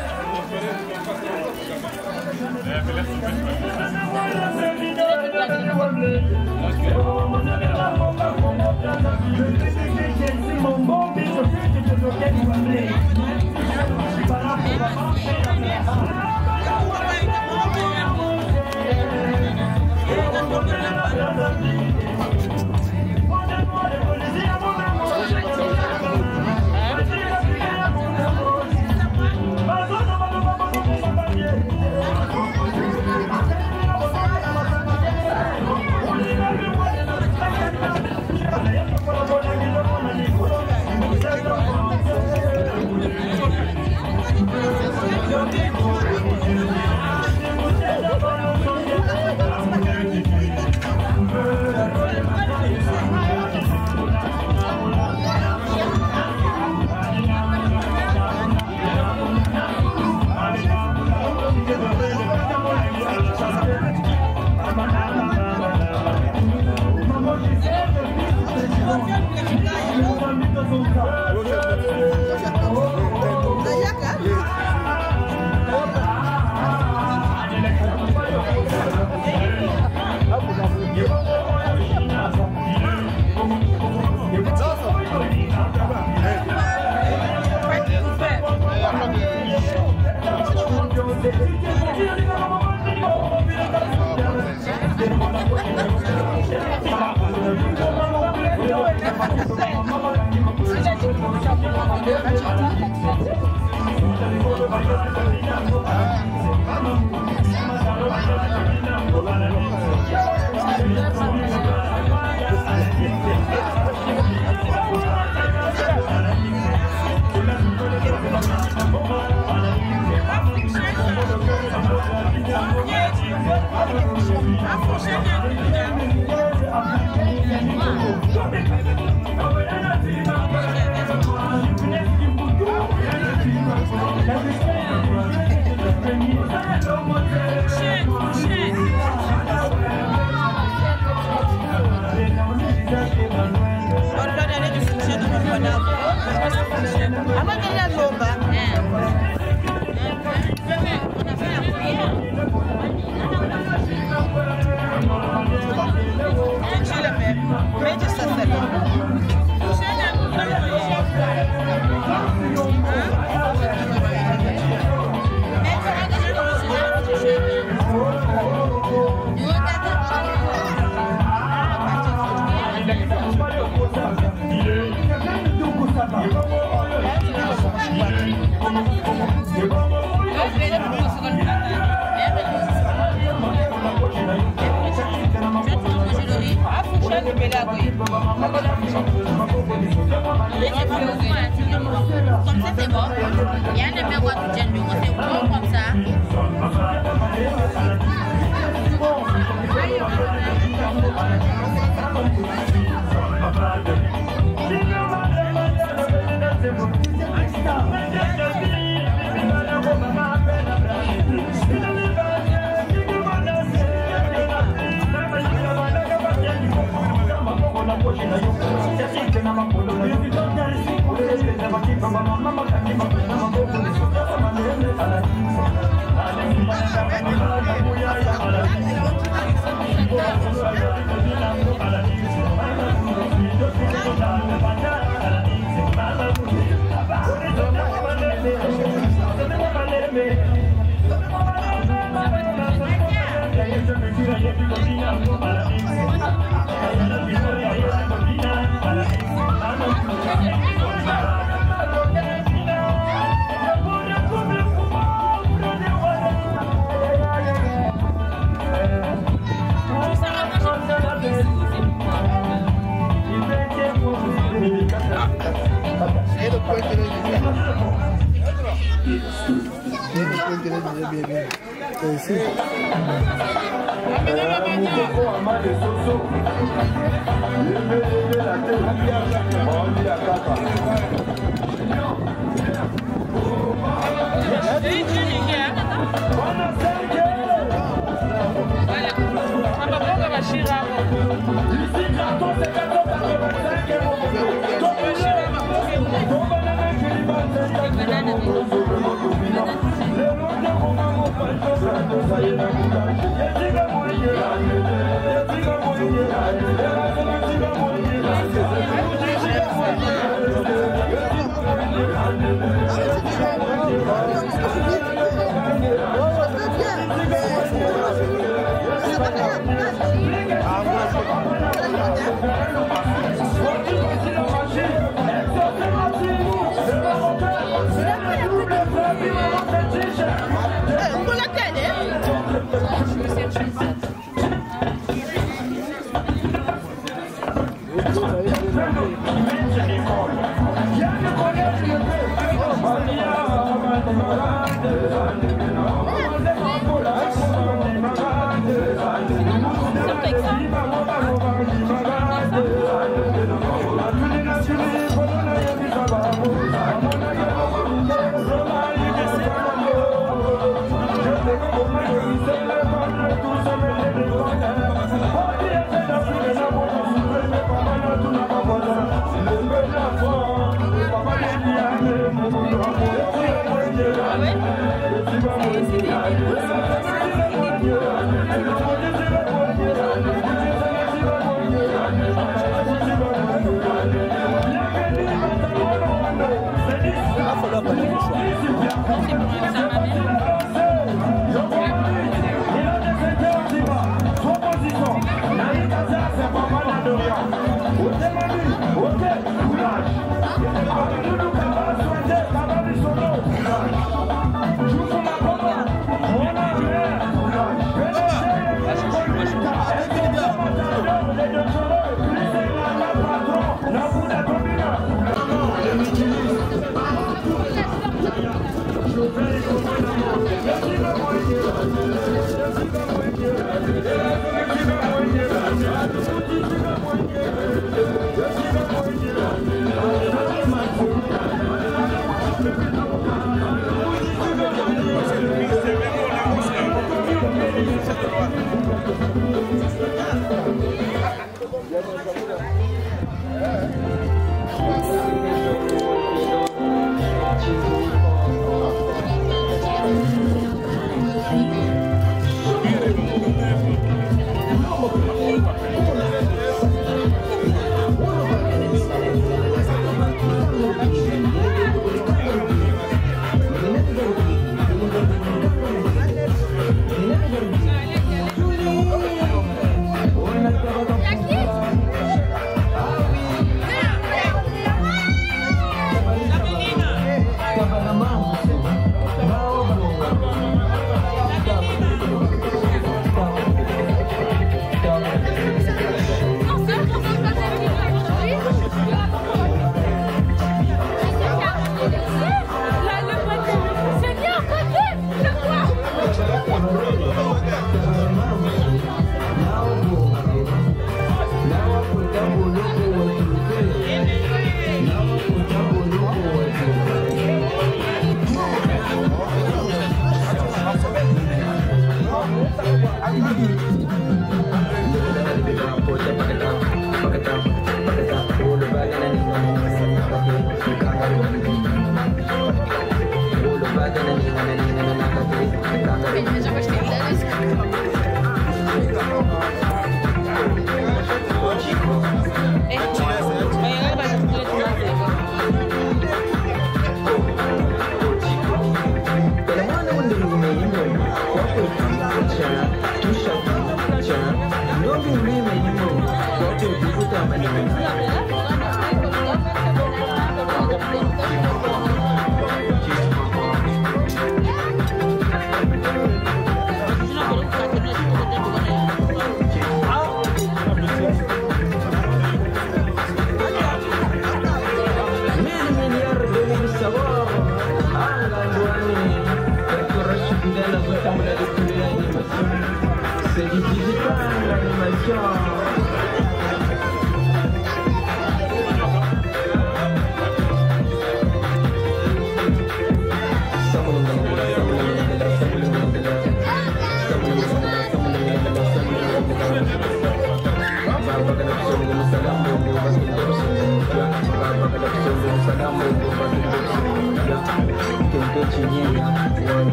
Ok. Thank you.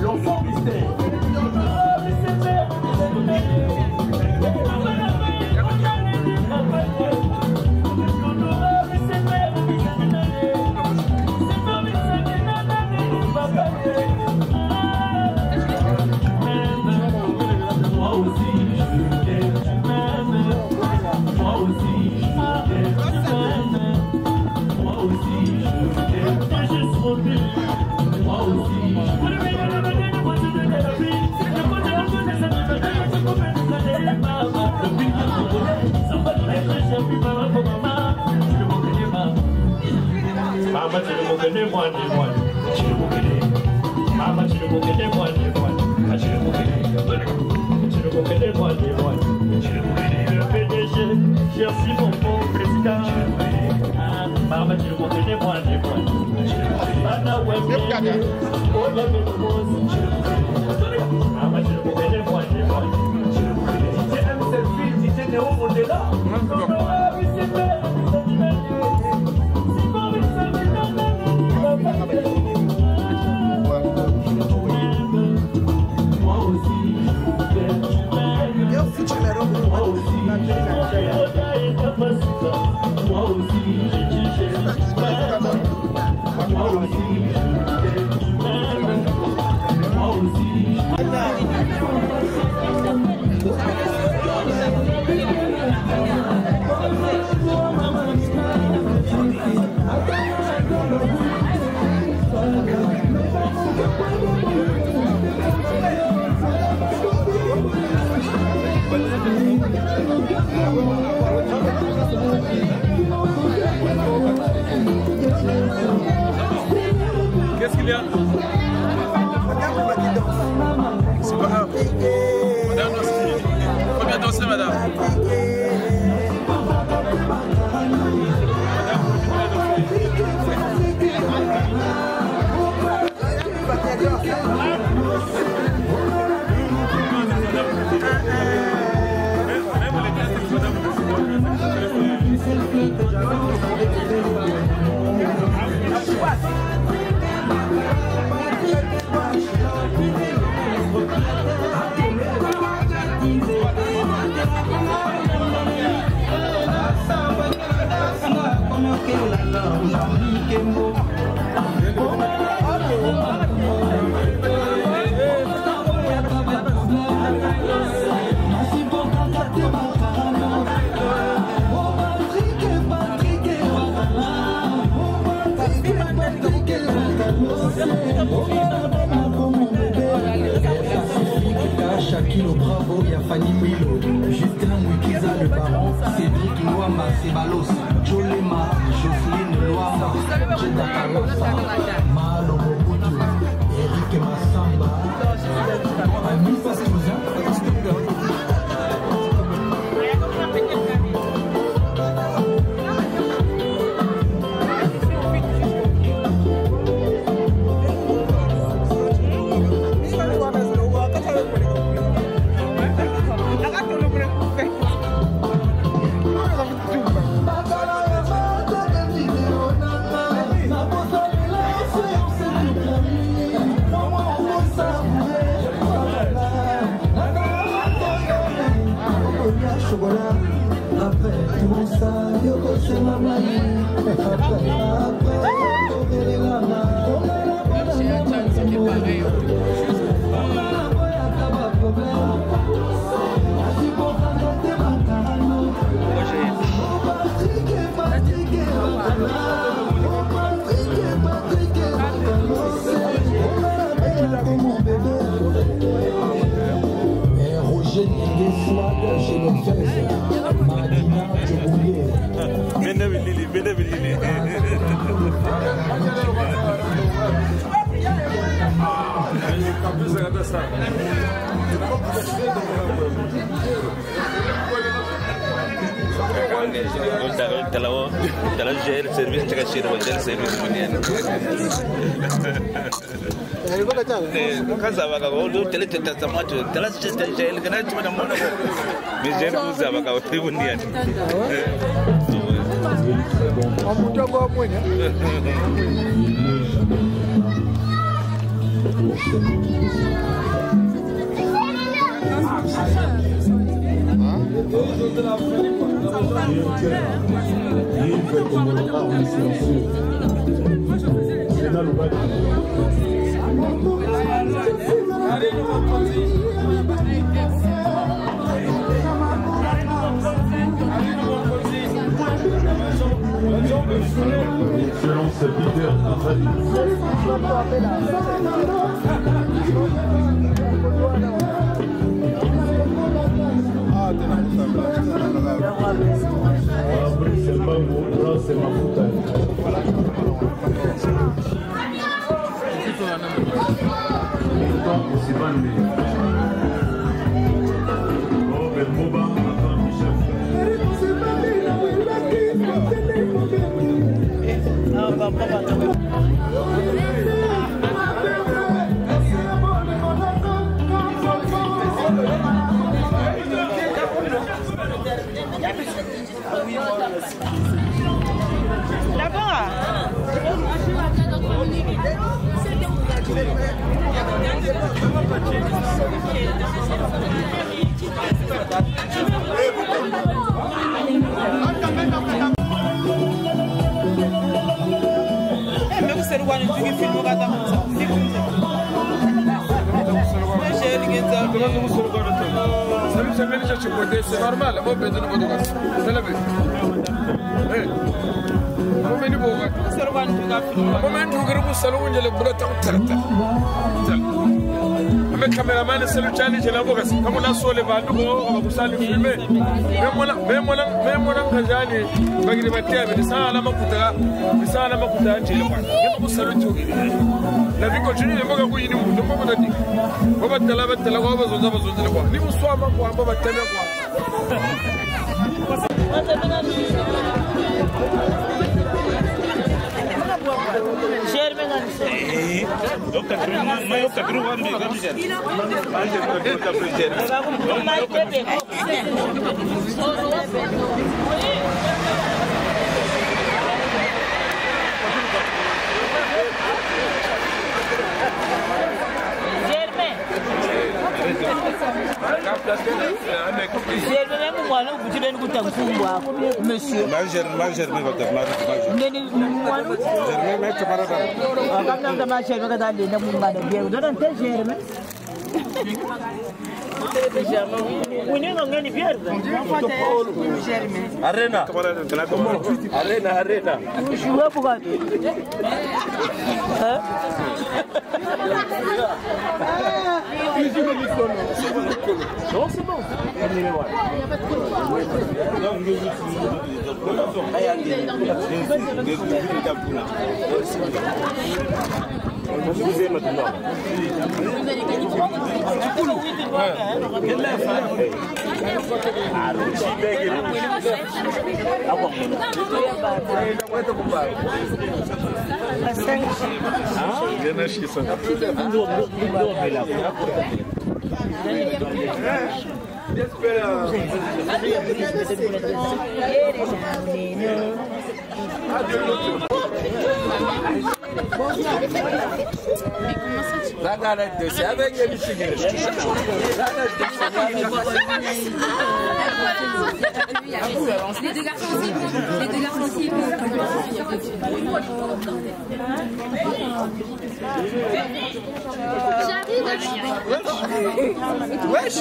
L'enfant mystère. Mama chile mokene mwani mwani, chile mokene. Mama chile mokene mwani mwani, chile mokene. Chile mokene mwani mwani, chile mokene. Le PDG, merci mon bon président. Mama chile mokene mwani mwani, chile mokene. Bana wembe, oye memozi, chile mokene. Mama chile mokene mwani mwani, chile mokene. DJ M7, DJ Neo Mondela. Qu'est-ce qu'il y a? C'est pas grave. Madame, faut bien danser, madame. Shakilo Bravo, il y a Fanny Milo, Justin Moukiza le baron, Cédric Nwama, Sebalos, Jolema, Jocelyne Loama, Jeda Karosa, Malo Mobutu, Eric Massamba, Anissa Souza. Selon ce leader c'est normal, on peut donner votre gosse. C'est la vie. Moment où vous salon, il est le caméraman c'est le challenge la boga comme on a sur les bandes on va saluer filmer même moi kajani bagi de matia mais ça la makuta tele kwa on saluer la vie continue les boga kuyi ni mu ko ko di ko batala ko bazonza kwa ni muswama kwa amba batala kwa Monsieur. Arena. Non, c'est bon. Les deux garçons aussi. Les deux garçons aussi. J'arrive. Wesh.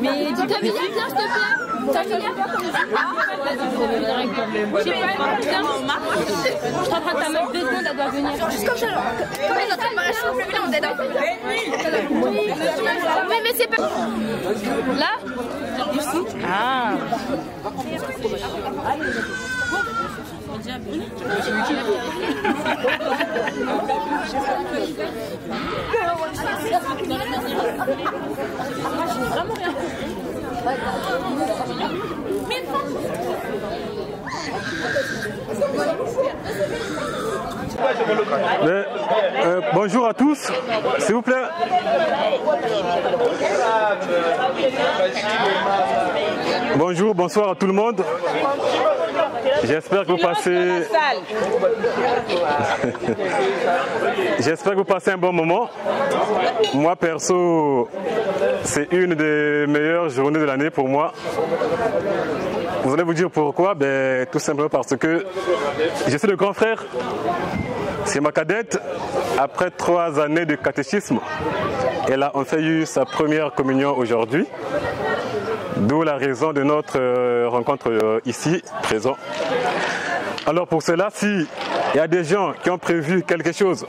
Mais dis-toi, viens, s'il te plaît. T'as fini? J'ai pas eu de temps. Je suis en train de t'amener 2 secondes, elle doit venir. Juste comme ça. Comme elle est en train de m'arracher le plus on est dans. Oui, mais c'est pas. Là? Ici? Ah. Vraiment rien. Bonjour à tous, s'il vous plaît. Bonjour, bonsoir à tout le monde. J'espère que vous passez. J'espère que vous passez un bon moment. Moi perso, c'est une des meilleures journées de l'année pour moi. Vous allez vous dire pourquoi? Ben, tout simplement parce que je suis le grand frère. C'est ma cadette. Après 3 années de catéchisme, elle a enfin eu sa première communion aujourd'hui. D'où la raison de notre rencontre ici, présent. Alors pour cela, s'il y a des gens qui ont prévu quelque chose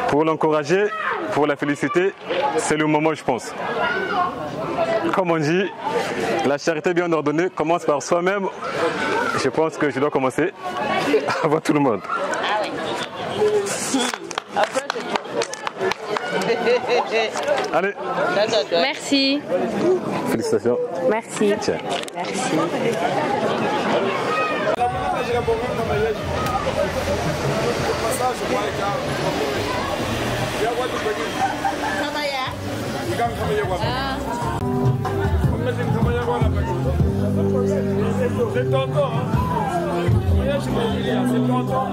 pour l'encourager, pour la féliciter, c'est le moment, je pense. Comme on dit, la charité bien ordonnée commence par soi-même. Je pense que je dois commencer avant tout le monde. Allez. Merci. Félicitations. Merci. Tiens. Merci. C'est tonton, hein. C'est tonton.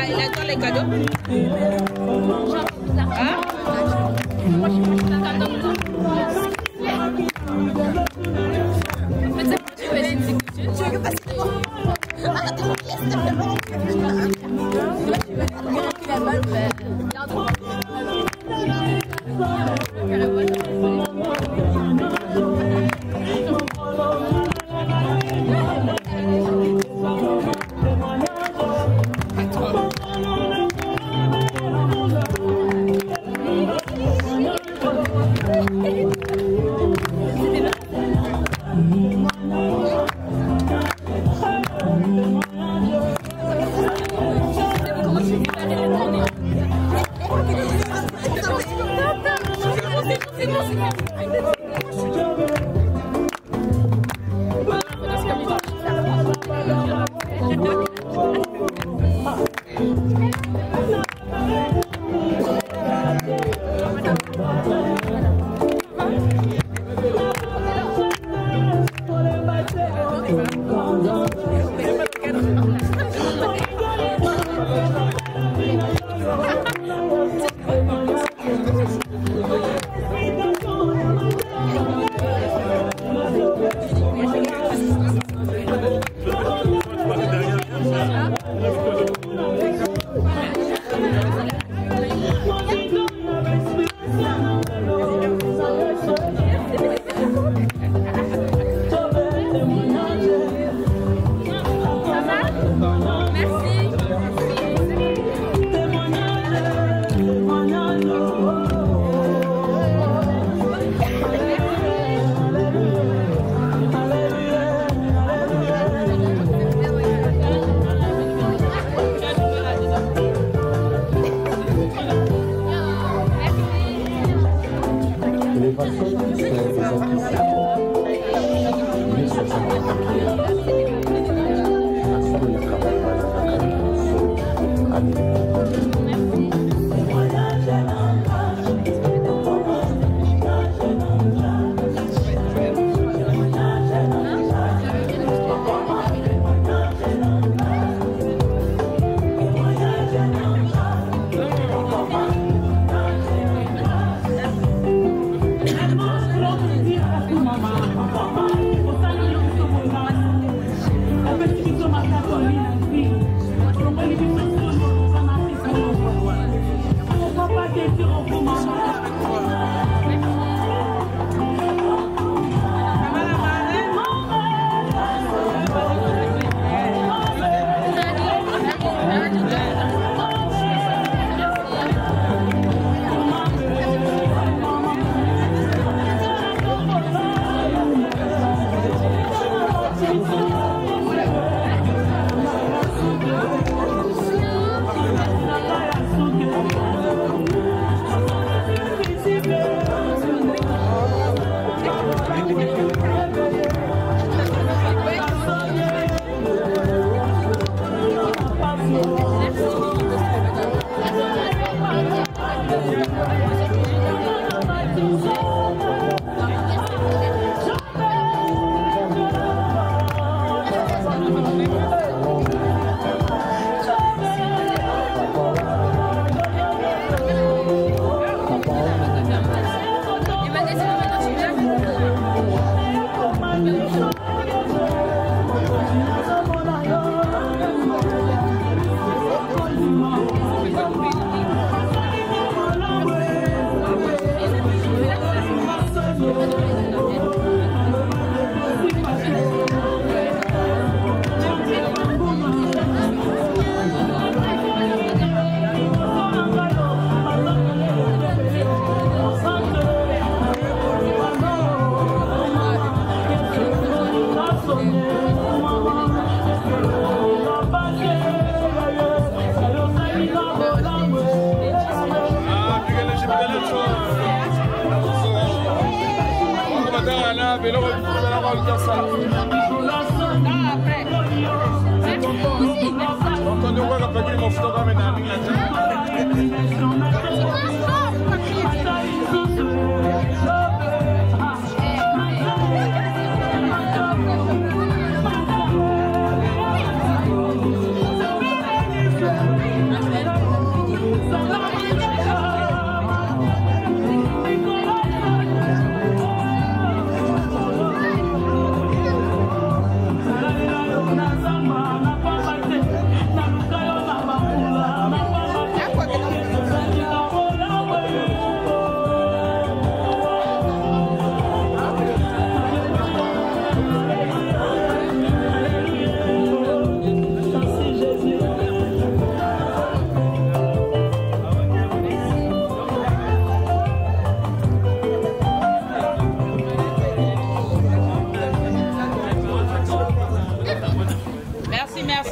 Il attend les cadeaux.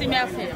Merci.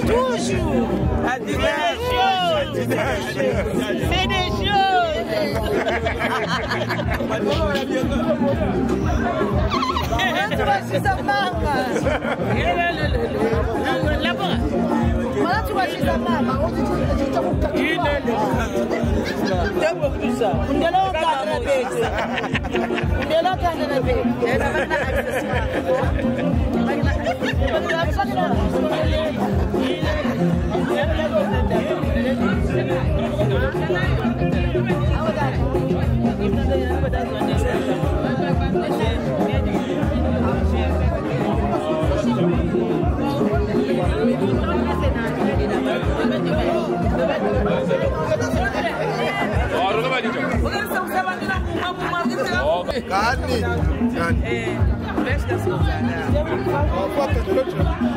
Toujours. C'est des choses. Tu vas chez sa maman. Là-bas. Voilà, tu vas chez sa maman.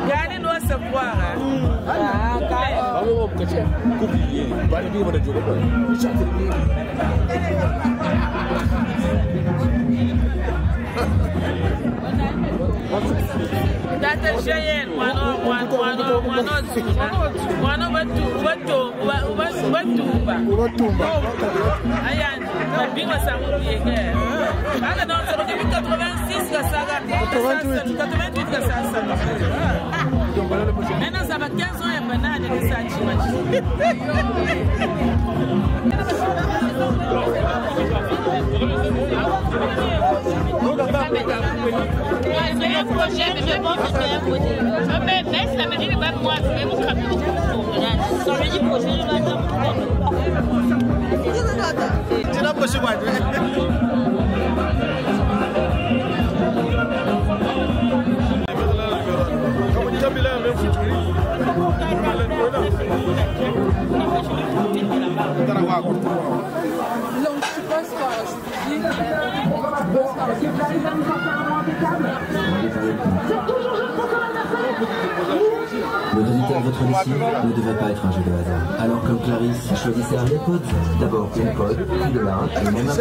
Gani no savoir. Data Cheyenne, Ayan, Bingo Samour Yéguer. Ah non, c'est depuis 86 que ça va. 88 que ça. Maintenant, ça va 15 ans et maintenant, il y a des c'est un projet, mais je pense que c'est un projet. Mais ça me dit que moi, c'est mon camion. Ça me dit projet, je vais attendre. Tu n'as pas chez moi. Le résultat de votre lessive ne devait pas être un jeu de hasard. Alors comme Clarisse choisissait un iPod, d'abord une pod, puis de linge, et même un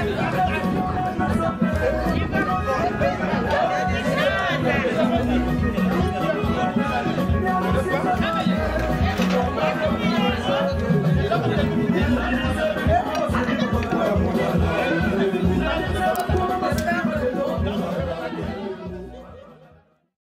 Thank you.